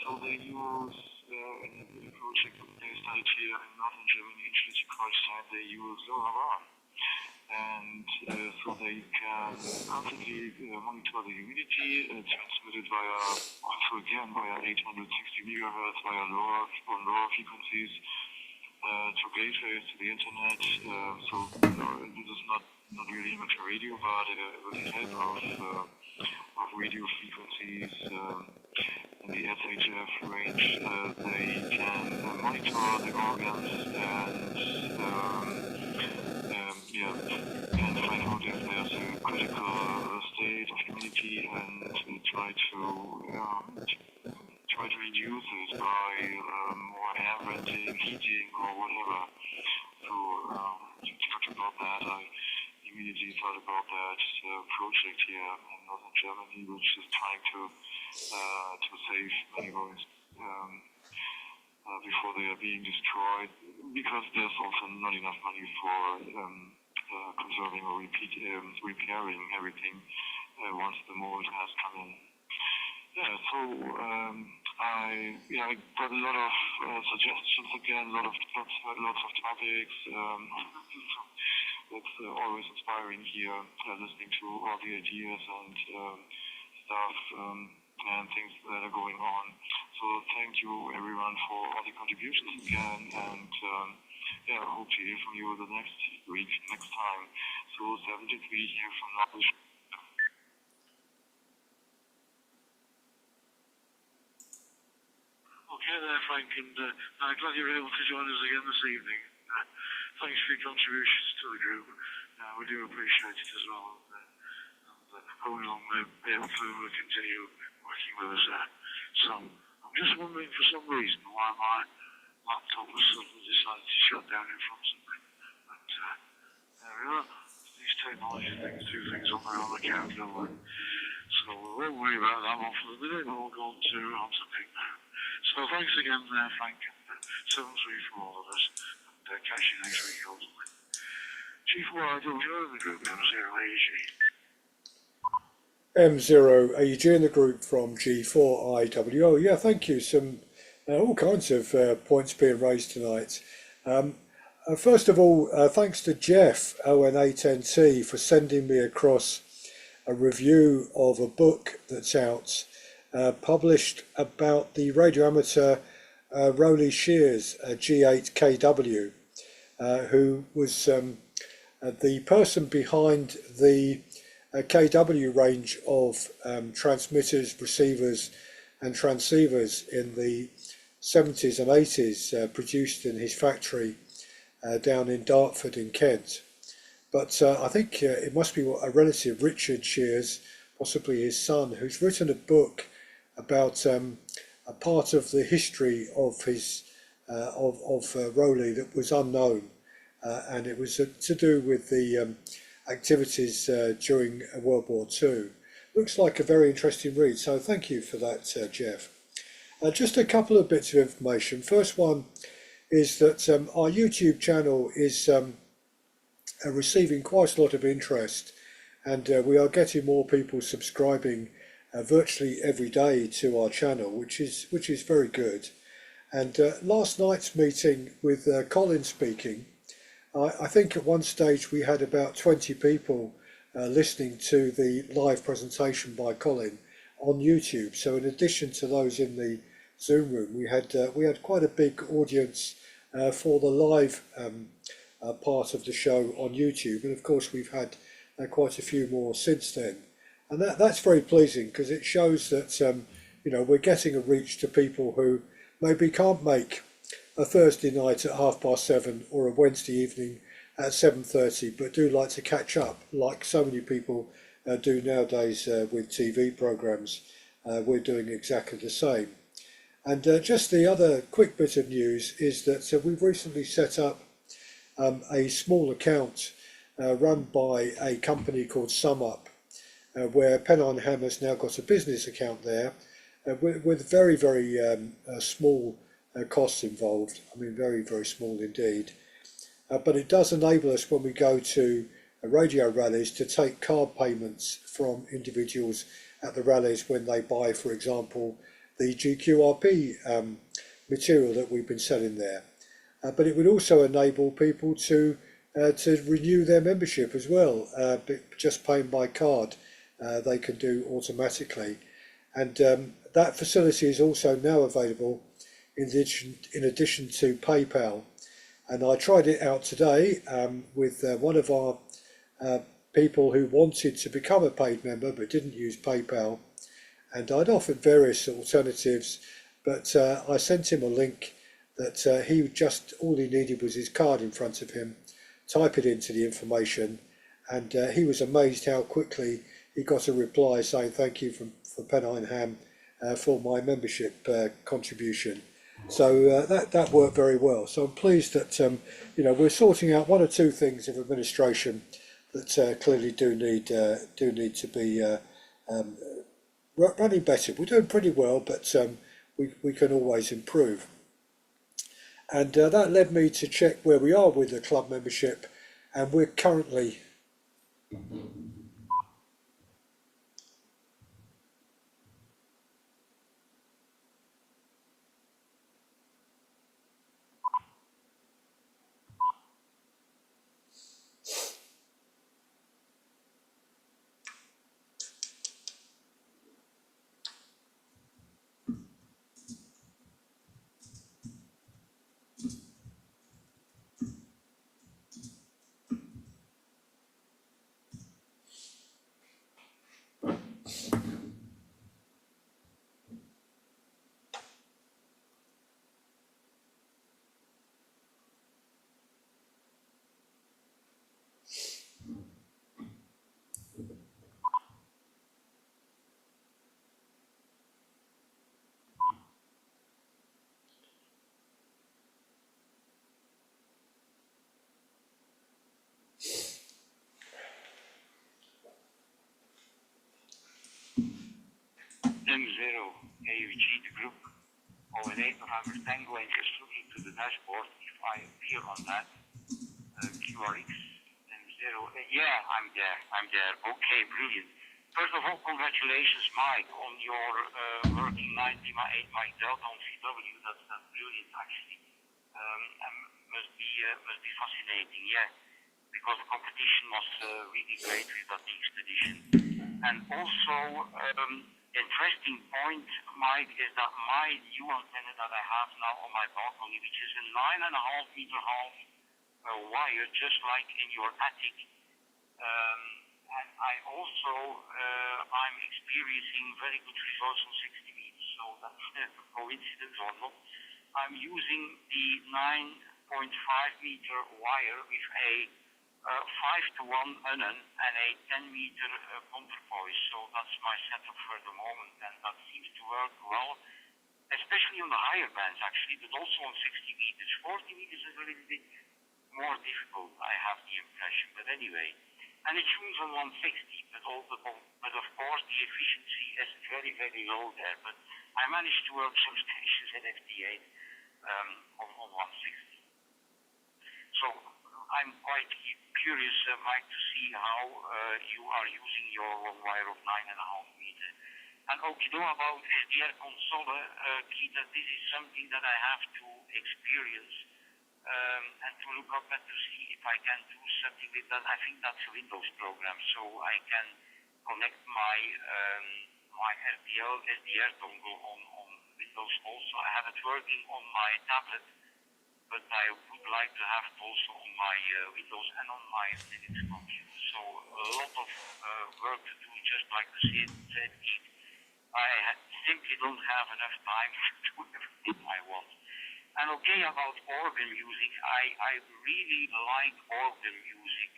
So they use, in the project that they started here in Northern Germany, in Schleswig-Holstein, they use LoRaWAN. And so they can constantly monitor the humidity, transmitted via 860 megahertz via lower frequencies to gateways to the internet. So this is not really amateur radio, but with the help of radio frequencies in the SHF range, they can monitor the organs and find out if there's a critical state of humidity, and try to reduce it by more air venting, heating, or whatever. So you talked about that. I immediately thought about that project here in Northern Germany, which is trying to save many boys before they are being destroyed, because there's also not enough money for conserving or repairing everything once the mold has come in. Yeah, so I got a lot of suggestions again, lots of topics. It's always inspiring here, listening to all the ideas and stuff and things that are going on. So thank you everyone for all the contributions again, and I hope to hear from you the next week, next time. So 73 here from Norwich.
Okay there, Frank, and I'm glad you were able to join us again this evening. Thanks for your contributions to the group. We do appreciate it as well. And hoping long may be able to continue working with us there. So I'm just wondering, for some reason, why my laptop has suddenly decided to shut down in front of me. But there we are. These technology things do things on their own account, don't they? So we won't worry about that one for the minute, but we'll go on to Pink now. So thanks again there, Frank, and 7-3 for all of us. And catch you next week, hopefully. Chief Ward, you'll join the group, M0AG.
M0AG in the group from G4IWO. Yeah, thank you. Some all kinds of points being raised tonight. First of all, thanks to Jeff ON8NT for sending me across a review of a book that's out, published about the radio amateur Rowley Shears G8KW, who was the person behind the KW range of transmitters, receivers and transceivers in the 70s and 80s, produced in his factory down in Dartford in Kent. But I think it must be a relative, Richard Shears, possibly his son, who's written a book about a part of the history of his Rowley that was unknown, and it was to do with the activities during World War II. Looks like a very interesting read, so thank you for that, Jeff. Just a couple of bits of information. First one is that our YouTube channel is receiving quite a lot of interest, and we are getting more people subscribing virtually every day to our channel, which is very good. And last night's meeting with Colin speaking, I think at one stage we had about 20 people listening to the live presentation by Colin on YouTube. So in addition to those in the Zoom room, we had quite a big audience for the live part of the show on YouTube, and of course we've had quite a few more since then, and that's very pleasing because it shows that we're getting a reach to people who maybe can't make a Thursday night at 7:30 or a Wednesday evening at 7:30, but do like to catch up, like so many people do nowadays with TV programs. We're doing exactly the same. And just the other quick bit of news is that we've recently set up a small account run by a company called SumUp, where Pennine Ham has now got a business account there with very, very small costs involved. I mean, very, very small indeed. But it does enable us when we go to radio rallies to take card payments from individuals at the rallies when they buy, for example, the GQRP material that we've been selling there. But it would also enable people to renew their membership as well, just paying by card. They can do automatically, and that facility is also now available in addition to PayPal. And I tried it out today with one of our people who wanted to become a paid member but didn't use PayPal, and I'd offered various alternatives, but I sent him a link that all he needed was his card in front of him, type it into the information, and he was amazed how quickly he got a reply saying thank you for Pennine Ham for my membership contribution. So that worked very well. So I'm pleased that we're sorting out one or two things of administration that clearly do need to be running better. We're doing pretty well, but we can always improve. And that led me to check where we are with the club membership, and we're currently
M0 AUG, the group, 08 November Tango, and just looking to the dashboard, if I appear on that, QRX, M0, yeah, I'm there, okay, brilliant. First of all, congratulations, Mike, on your working 98 Mike Delta on VW, that's brilliant, actually. Must be fascinating, yeah, because the competition was really great with that expedition. And also, interesting point, Mike, is that my new antenna that I have now on my balcony, which is a 9.5 meter half wire, just like in your attic. And I also, I'm experiencing very good results on 60 meters, so that's a coincidence or not. I'm using the 9.5 meter wire with a 5-to-1 Unen and a 10-meter counterpoise. So that's my setup for the moment, and that seems to work well. especially on the higher bands actually, but also on 60 meters. 40 meters is a little bit more difficult, I have the impression. But anyway, and it tunes on 160, but of course the efficiency is very, very low there. But I managed to work some stations at FT8 on 160. So I'm quite curious, Mike, to see how you are using your long wire of 9.5 meter. And ook about SDR console, Keita, this is something that I have to experience and to look up and to see if I can do something with that. I think that's a Windows program, so I can connect my my RTL SDR dongle on Windows also. I have it working on my tablet, but I would like to have it also on my Windows and on my Linux computer. So a lot of work to do, just like the said Keith. I simply don't have enough time to do everything I want. And about organ music, I really like organ music.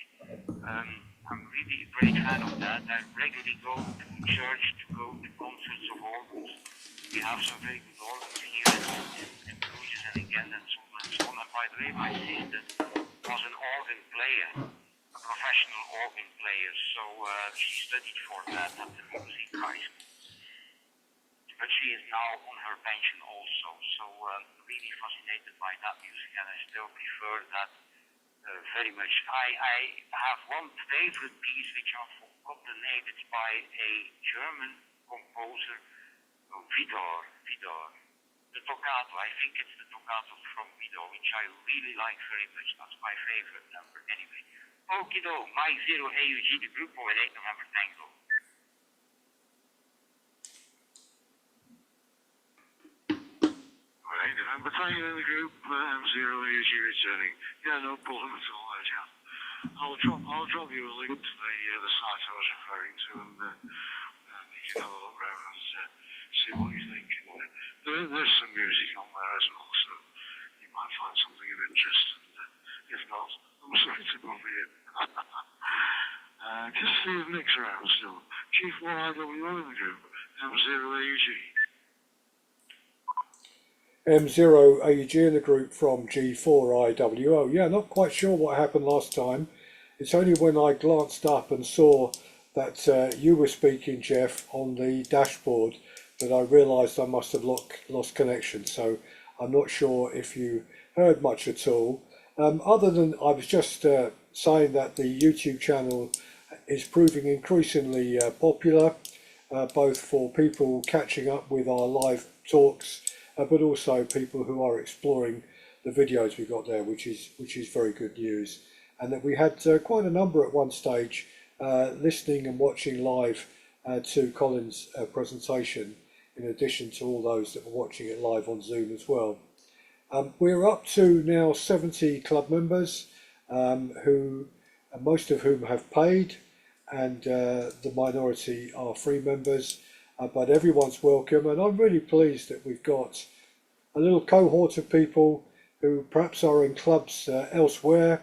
I'm really a great fan of that. I regularly go to church to go to concerts of organs. We have some very good organs here in Bruges and again and so on and so on. And by the way, my sister was an organ player, a professional organ player. So she studied for that at the music high school. But she is now on her pension also, so really fascinated by that music, and I still prefer that very much. I have one favorite piece which I forgot the name. It's by a German composer, Vidor. The Toccata, I think it's the Toccata from Vidor, which I really like very much. That's my favorite number anyway. Okido, Mike 0 AUG, the group for 8 November Tango.
Right, I'm battalion in the group, M0 AUG returning. Yeah, no problem at all, John. I'll drop you a link to the site I was referring to, and you can have a look around and see what you think. There's some music on there as well, so you might find something of interest. And if not, I'm sorry to bother you. Just see if Nick's around still. Chief 1IWO in the group, M0 AUG.
M0 AUG in the group from G4IWO. Yeah, not quite sure what happened last time. It's only when I glanced up and saw that you were speaking, Jeff, on the dashboard that I realised I must have lost connection. So I'm not sure if you heard much at all. Other than I was just saying that the YouTube channel is proving increasingly popular, both for people catching up with our live talks, but also people who are exploring the videos we got there, which is very good news. And that we had quite a number at one stage listening and watching live to Colin's presentation, in addition to all those that were watching it live on Zoom as well. We're up to now 70 club members, who most of whom have paid, and the minority are free members. But everyone's welcome, and I'm really pleased that we've got a little cohort of people who perhaps are in clubs elsewhere,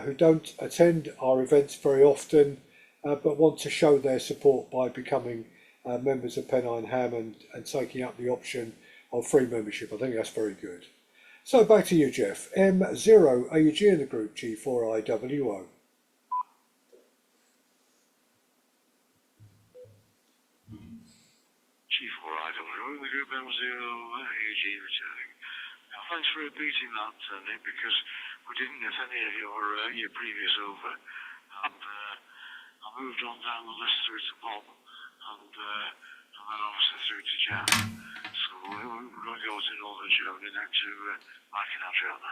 who don't attend our events very often, but want to show their support by becoming members of Pennine Ham and taking up the option of free membership. I think that's very good. So back to you, Jeff. M0 AUG in the group, G4IWO.
G4IWO in the group, M0 AUG returning. Now, thanks for repeating that, Nick, because we didn't get any of your previous over. And I moved on down the list through to Bob, and then obviously through to Jan. So we're going to go to Northern Germany now to Mike and Adriana.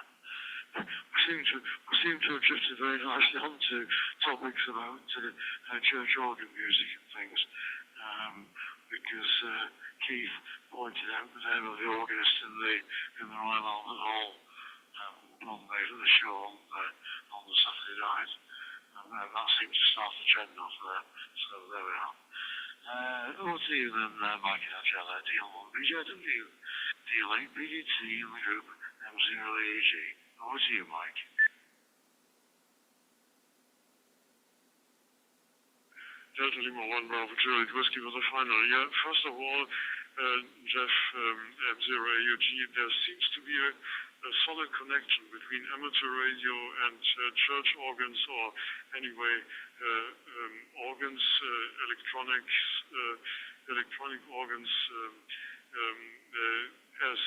We seem to have drifted very nicely onto topics about church organ music and things, because Keith pointed out the name of the organist in the Royal Albert Hall on the show on the Saturday night, and that seemed to start the trend off there. So there we are. Over to you then, Mike and Adriana. DL1 BJW, DL8 BDT in the group, M0 AEG. Over to you, Mike.
Delta Lima 1 Bravo Juliet Whiskey for the final. Yeah, first of all,
Jeff, M0AUG, there seems to be a solid connection between amateur radio and church organs, or anyway, organs, electronic organs, as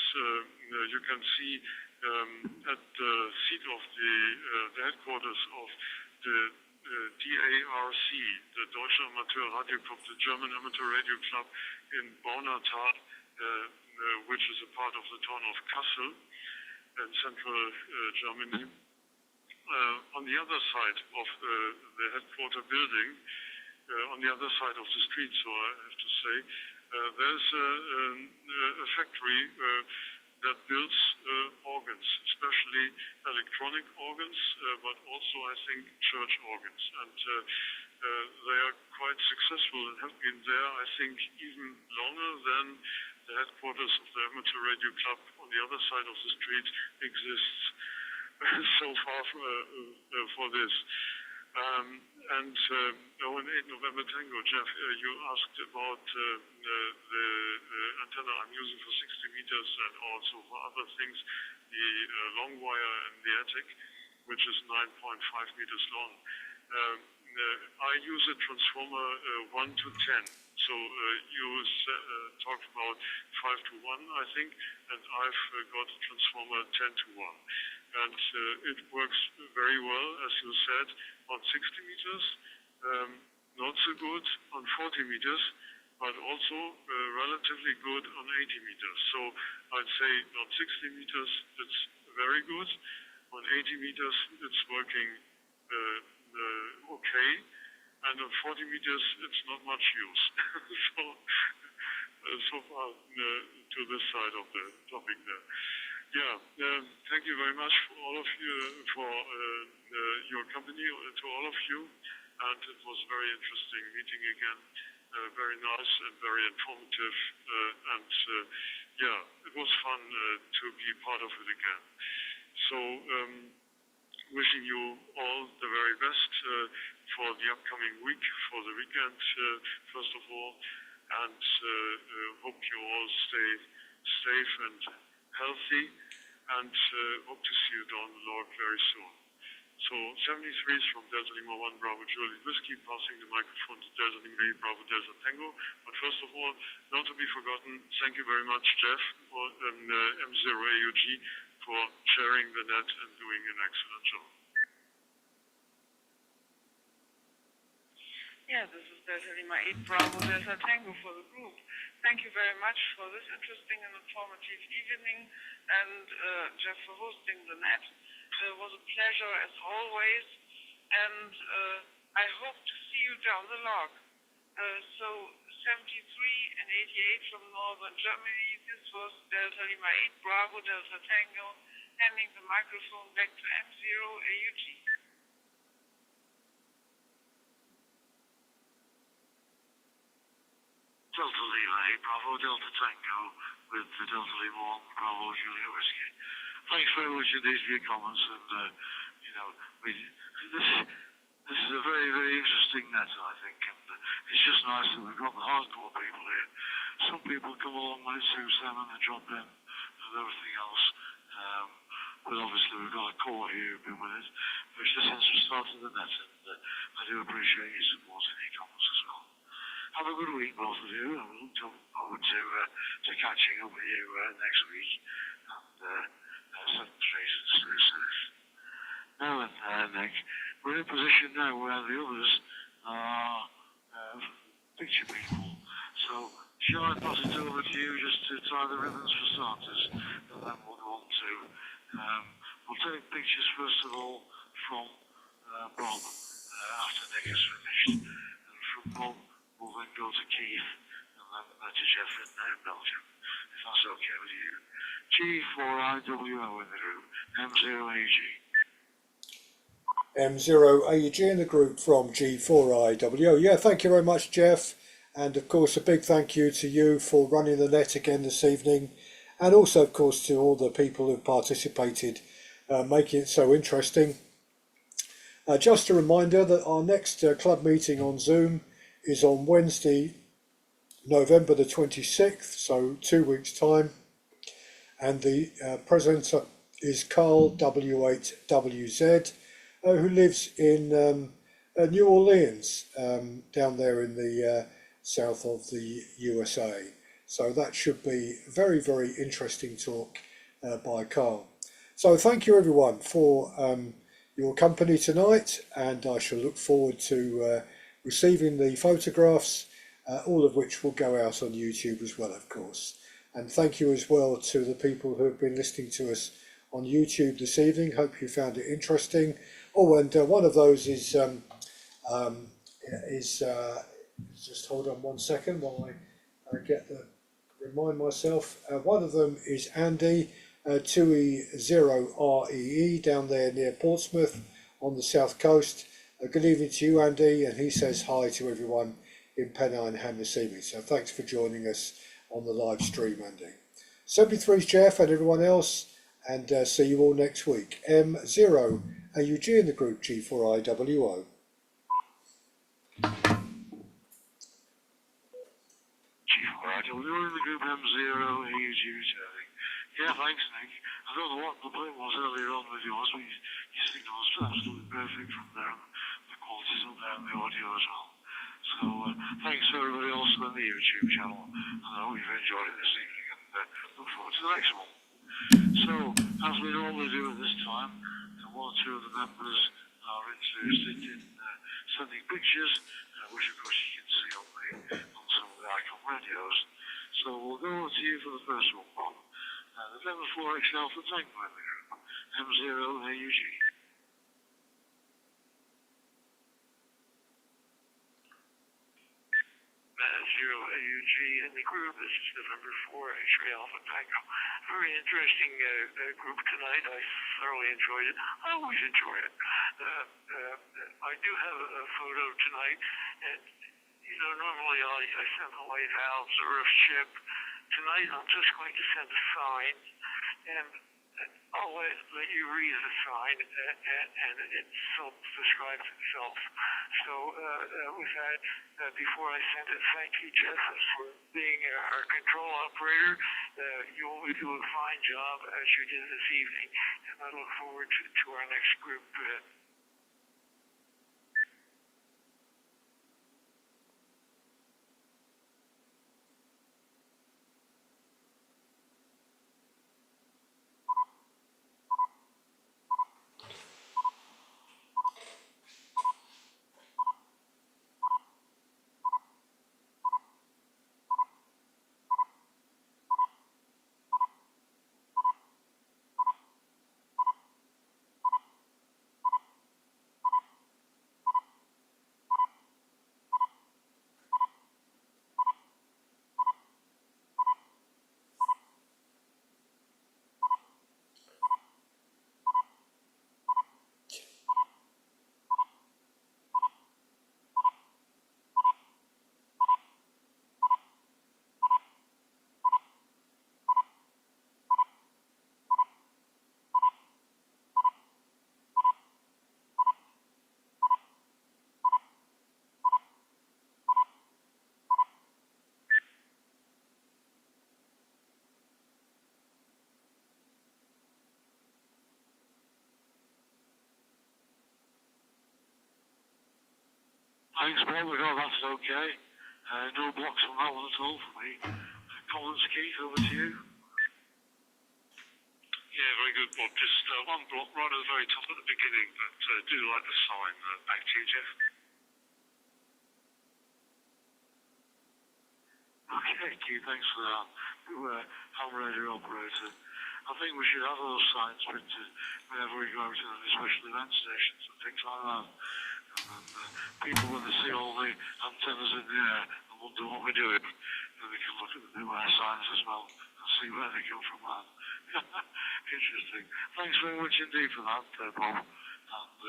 you can see at the seat of the headquarters of the DARC, the Deutsche Amateur Radio Club, the German Amateur Radio Club in Baunatal, which is a part of the town of Kassel in central Germany. On the other side of the headquarter building, on the other side of the street, so I have to say, there's a factory that builds organs, especially electronic organs, but also, I think, church organs. And they are quite successful and have been there, I think, even longer than the headquarters of the Amateur Radio Club on the other side of the street exists so far for this. And on 8 November Tango, Jeff, you asked about the antenna I'm using for 60 meters and also for other things, the long wire in the attic, which is 9.5 meters long. I use a transformer 1 to 10. So you talked about 5 to 1, I think, and I've got a transformer 10 to 1. And it works very well, as you said, on 60 meters, not so good on 40 meters, but also relatively good on 80 meters. So I'd say on 60 meters it's very good, on 80 meters it's working okay, and on 40 meters it's not much use. So far to this side of the topic there. Yeah, thank you very much for all of you, for your company, to all of you, and it was very interesting meeting again, very nice and very informative, and yeah, it was fun to be part of it again. So, wishing you all the very best for the upcoming week, for the weekend, first of all, and hope you all stay safe and healthy, and hope to see you down the Lord very soon. So 73 is from Delta Lima 1 Bravo Juliet Whiskey, passing the microphone to Delta Lima 8 Bravo Delta Tango. But first of all, not to be forgotten, thank you very much, Jeff, for M0AUG, for sharing the net and doing an excellent job.
Yeah, this is Delta Lima 8 Bravo Delta Tango for the group. Thank you very much for this interesting and informative evening, and Jeff for hosting the net. It was a pleasure as always, and I hope to see you down the log. So 73 and 88 from Northern Germany. This was Delta Lima 8 Bravo Delta Tango, handing the microphone back to M0AUG.
Delta Lima 8 Bravo Delta Tango with the Delta Lima 1 Bravo Juliet Whiskey. Thanks very much indeed for your comments, and you know, this is a very, very interesting net, I think, and it's just nice that we've got the hardcore people here. Some people come along when it suits them and they drop in and everything else, but obviously we've got a core here who've been with us, which just since we started the net, and I do appreciate your support and your comments as well. Have a good week, both of you, and we'll look forward to catching up with you next week, and set the trees and stay safe. Now then, Nick, we're in a position now where the others are picture people. So, shall I pass it over to you just to tie the ribbons for starters, and then we'll go on to, we'll take pictures first of all from Bob after Nick has finished, and from Bob we'll then go to Keith, and then to Jeff in Belgium, if that's okay with you. G4IWO in the group, M0AG.
M0AG in the group from G4IWO. Yeah, thank you very much, Jeff. And of course, a big thank you to you for running the net again this evening. And also, of course, to all the people who participated, making it so interesting. Just a reminder that our next club meeting on Zoom is on Wednesday, November the 26th, so 2 weeks' time. And the presenter is Carl W8WZ, who lives in New Orleans, down there in the south of the USA. So that should be a very, very interesting talk by Carl. So thank you everyone for your company tonight, and I shall look forward to receiving the photographs, all of which will go out on YouTube as well, of course. And thank you as well to the people who have been listening to us on YouTube this evening. Hope you found it interesting. Oh, and one of those is just hold on 1 second while I remind myself. One of them is Andy, 2E0REE, down there near Portsmouth on the south coast. Good evening to you, Andy, and he says hi to everyone in Pennine Ham this evening. So thanks for joining us on the live stream, Andy. 73's Jeff and everyone else, and see you all next week. M0 AUG in the group G4IWO.
G4IWO in the group M0 AUG returning. Yeah, thanks, Nick. I don't know what the point was earlier on with yours, but your signal was absolutely perfect from there. The quality's up there and the audio as well. So thanks to everybody else on the YouTube channel, and I hope you've enjoyed it this evening, and look forward to the next one. So, as we normally do at this time, one or two of the members are interested in sending pictures, which of course you can see on some of the icon radios. So we'll go over to you for the first one, Bob. The Denver 4XL for Tango in the group, M0 AUG.
Zero AUG in the group. This is November 4, X-Ray Alpha Tango. Very interesting group tonight. I thoroughly enjoyed it. I always enjoy it. I do have a photo tonight, and normally I send the lighthouse or a ship. Tonight I'm just going to send a sign, and I'll let you read the sign, and it self-describes itself. So with that, before I send it, thank you, Jeff, for being our control operator. You always do a fine job, as you did this evening, and I look forward to our next group.
Thanks, Bob. We got that's okay. No blocks on that one at all for me. Collins, Keith, over to you.
Yeah, very good, Bob. Just one block right at the very top at the beginning, but do like the sign. Back to you, Jeff.
Okay, Keith, thanks for that. Ham radio operator. I think we should have those signs printed whenever we go to the special event stations and things like that. And people, when they see all the antennas in the air and wonder what we're doing, then they can look at the new air signs as well and see where they come from. That. Interesting. Thanks very much indeed for that, Bob. And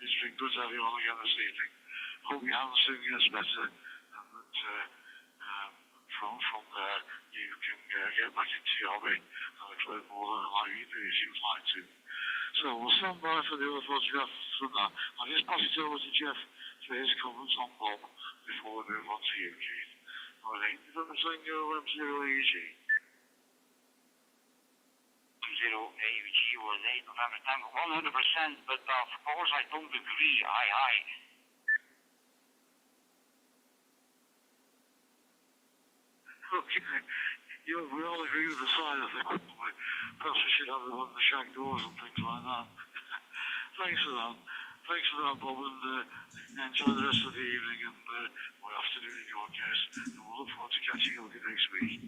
it's been good to have you on again this evening. Hope your hand soon gets better, and that from there you can get back into your hobby and explore more than how you do as you would like to. So we'll stand by for the other photographs from that. I'll just pass it over to Jeff for his comments on Bob before we move on to you, Keith. Right. Is that the Tango M0AUG?
Zero AUG was 8 November Tango, 100%, but of course I don't agree. Aye.
Okay. Yeah, we all agree with the sign, I think. Perhaps we should have it on the shack doors and things like that. Thanks for that. Thanks for that, Bob, and enjoy the rest of the evening and afternoon in your case. And we'll look forward to catching up with you next week.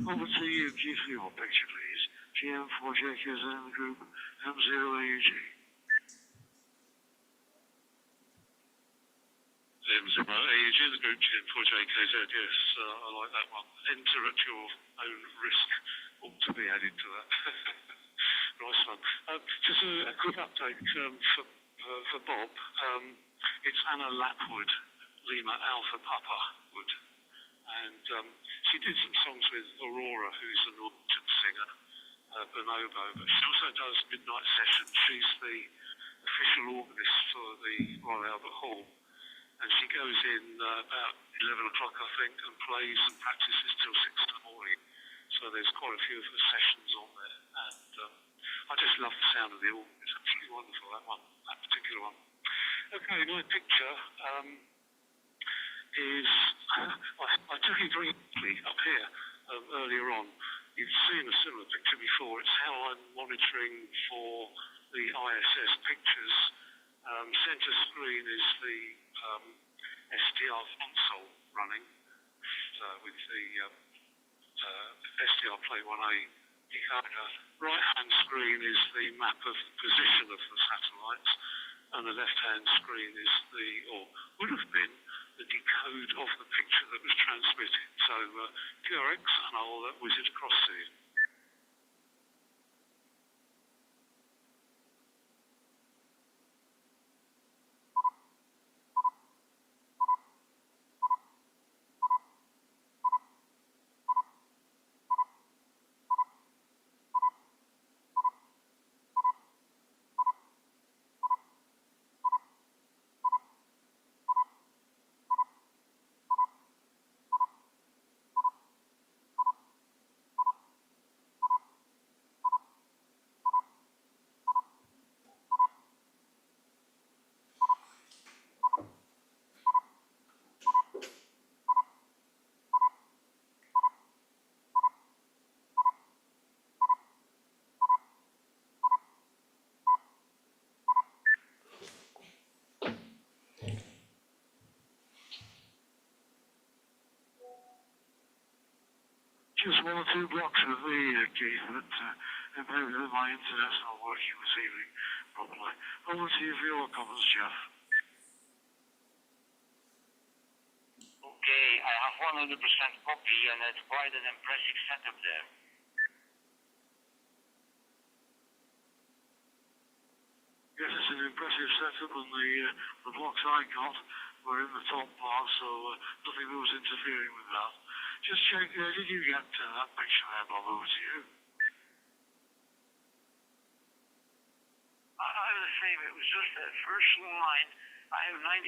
Over to you, Keith, for your picture, please. GM4JKZ in the group, M0AUG.
M0AUG, the group GM4JKZ, yes, I like that one. Enter at your own risk. Ought to be added to that. Nice one. Just a quick update for Bob. It's Anna Lapwood, Lima Alpha Papa Wood. And she did some songs with Aurora, who's an Norwegian singer, Bonobo, but she also does Midnight Session. She's the official organist for the Royal Albert Hall. And she goes in about 11 o'clock, I think, and plays and practices till 6 in the morning. So there's quite a few of her sessions on there. And I just love the sound of the organ. It's absolutely wonderful, that particular one. Okay, my picture is, I took it very quickly up here earlier on. You've seen a similar picture before. It's how I'm monitoring for the ISS pictures. Center screen is the SDR console running with the SDR Play 1A decoder. Right-hand screen is the map of the position of the satellites, and the left-hand screen is or would have been, the decode of the picture that was transmitted. So, QRX, and I'll whiz it across to you.
Just one or two blocks of the Keith, but maybe my internet's not working this evening properly. Over to you for your comments, Jeff.
Okay, I have 100% copy, and it's quite an impressive setup there.
Yes, it's an impressive setup, and the blocks I got were in the top part, so nothing was interfering with that. Just check, did you get that picture there, Bob? Over to you.
I'm the same. It was just that first line. I have 95%,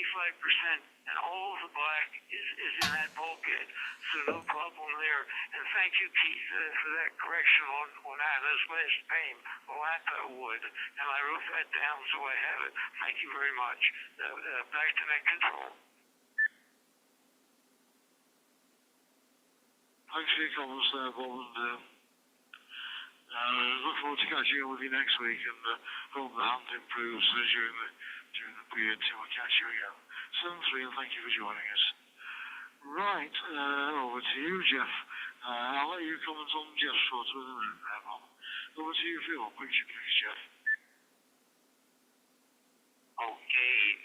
and all of the black is in that bulkhead, so no problem there. And thank you, Keith, for that correction on Anna's last name, Lapa Wood. And I wrote that down, so I have it. Thank you very much. Back to net control.
Thanks for your comments there, Bob, and look forward to catching up with you next week, and hope the hand improves during the period till I catch you again. 7-3, and thank you for joining us. Right, over to you, Jeff. I'll let you comment on Jeff's photo in a minute there, Bob. Over to you for your picture, please, Jeff.
Okay,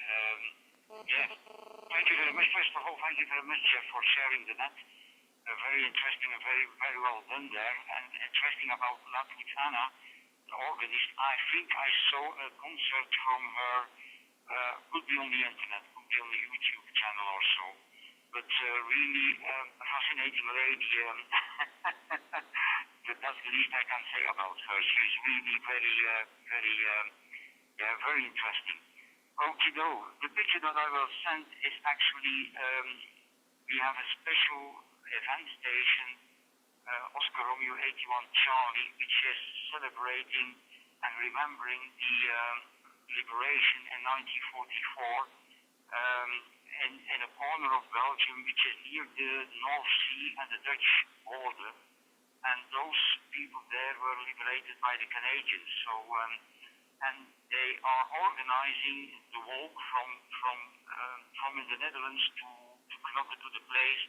yeah. Thank you very much. First of all, thank you very much, Jeff, for sharing the net. Very interesting and very, very well done there. And interesting about Lapuitana, the organist. I think I saw a concert from her, could be on the internet, could be on the YouTube channel or so. But really fascinating lady. That's the least I can say about her. She's really very interesting. Okay, though, the picture that I will send is actually we have a special event station, Oscar Romeo 81 Charlie, which is celebrating and remembering the liberation in 1944 in a corner of Belgium, which is near the North Sea and the Dutch border. And those people there were liberated by the Canadians. So, and they are organizing the walk from in the Netherlands to Knokke to the place,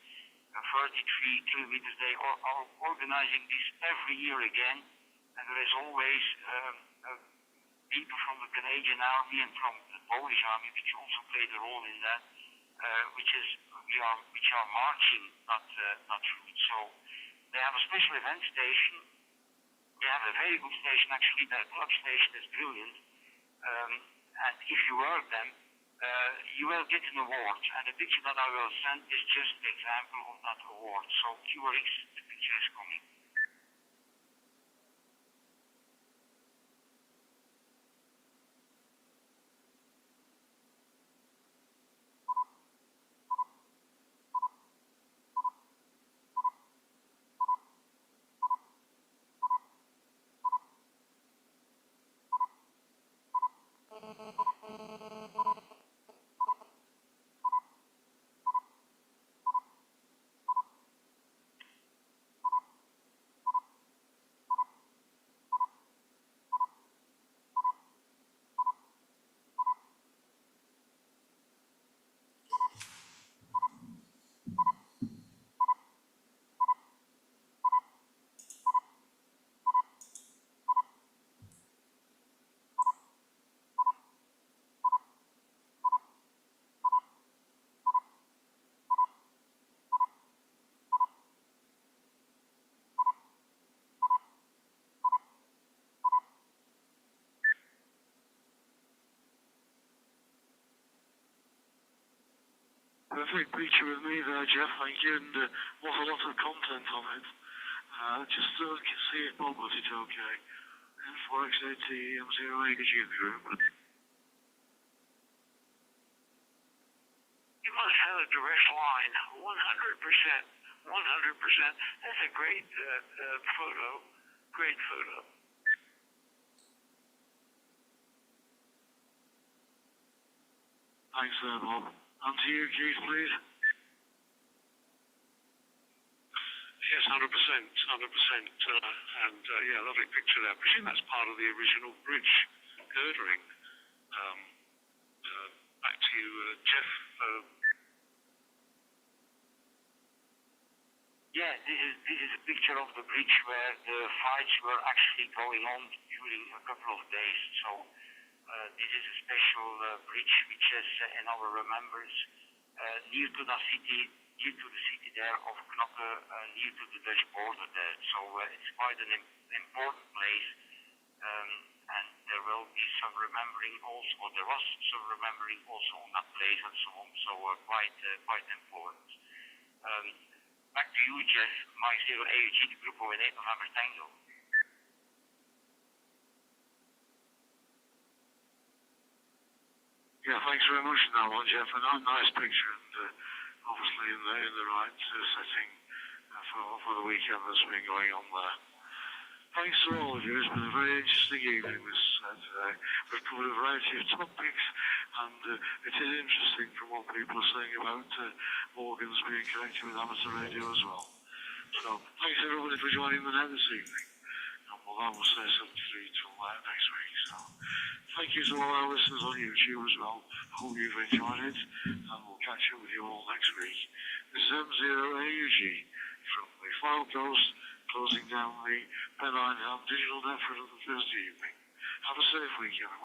33 kilometers. They are organizing this every year again, and there is always people from the Canadian Army and from the Polish Army, which also played a role in that, which are marching, not route. So they have a special event station. They have a very good station, actually. Their club station is brilliant. And if you work them, you will get an award. And the picture that I will send is just an example of that award. So QRX, the picture is coming.
Perfect picture with me there, Jeff. Thank you, and what a lot of content on it. Just so I can see it, Bob, was it okay? N4X80 M08 is in the group.
You must have a direct line, 100%. 100%. That's a great photo. Great photo.
Thanks there, Bob. On to you, Keith, please.
Yes, 100%, 100%. Yeah, lovely picture there. I presume that's part of the original bridge girdering. Back to you, Jeff.
Yeah, this is a picture of the bridge where the fights were actually going on during a couple of days. So this is a special bridge which is in our remembrance near to the city there of Knokke, near to the Dutch border there. So it's quite an important place, and there will be some remembering also, or there was some remembering also on that place and so on. So quite important. Back to you, Jeff. Mike 0 AUG, the group of 8 November Tango.
Yeah, thanks very much for that one, Jeff. A nice picture, and obviously in the right setting for the weekend that's been going on there. Thanks to all of you. It's been a very interesting evening this today. We've covered a variety of topics, and it is interesting from what people are saying about organs being connected with amateur radio as well. So thanks everybody for joining the net this evening. And that will say something to you till next week. So thank you to all our listeners on YouTube as well. Hope you've enjoyed it, and we'll catch up with you all next week. This is M0AUG from the File Coast, closing down the Pennine Ham digital net for the Thursday evening. Have a safe weekend.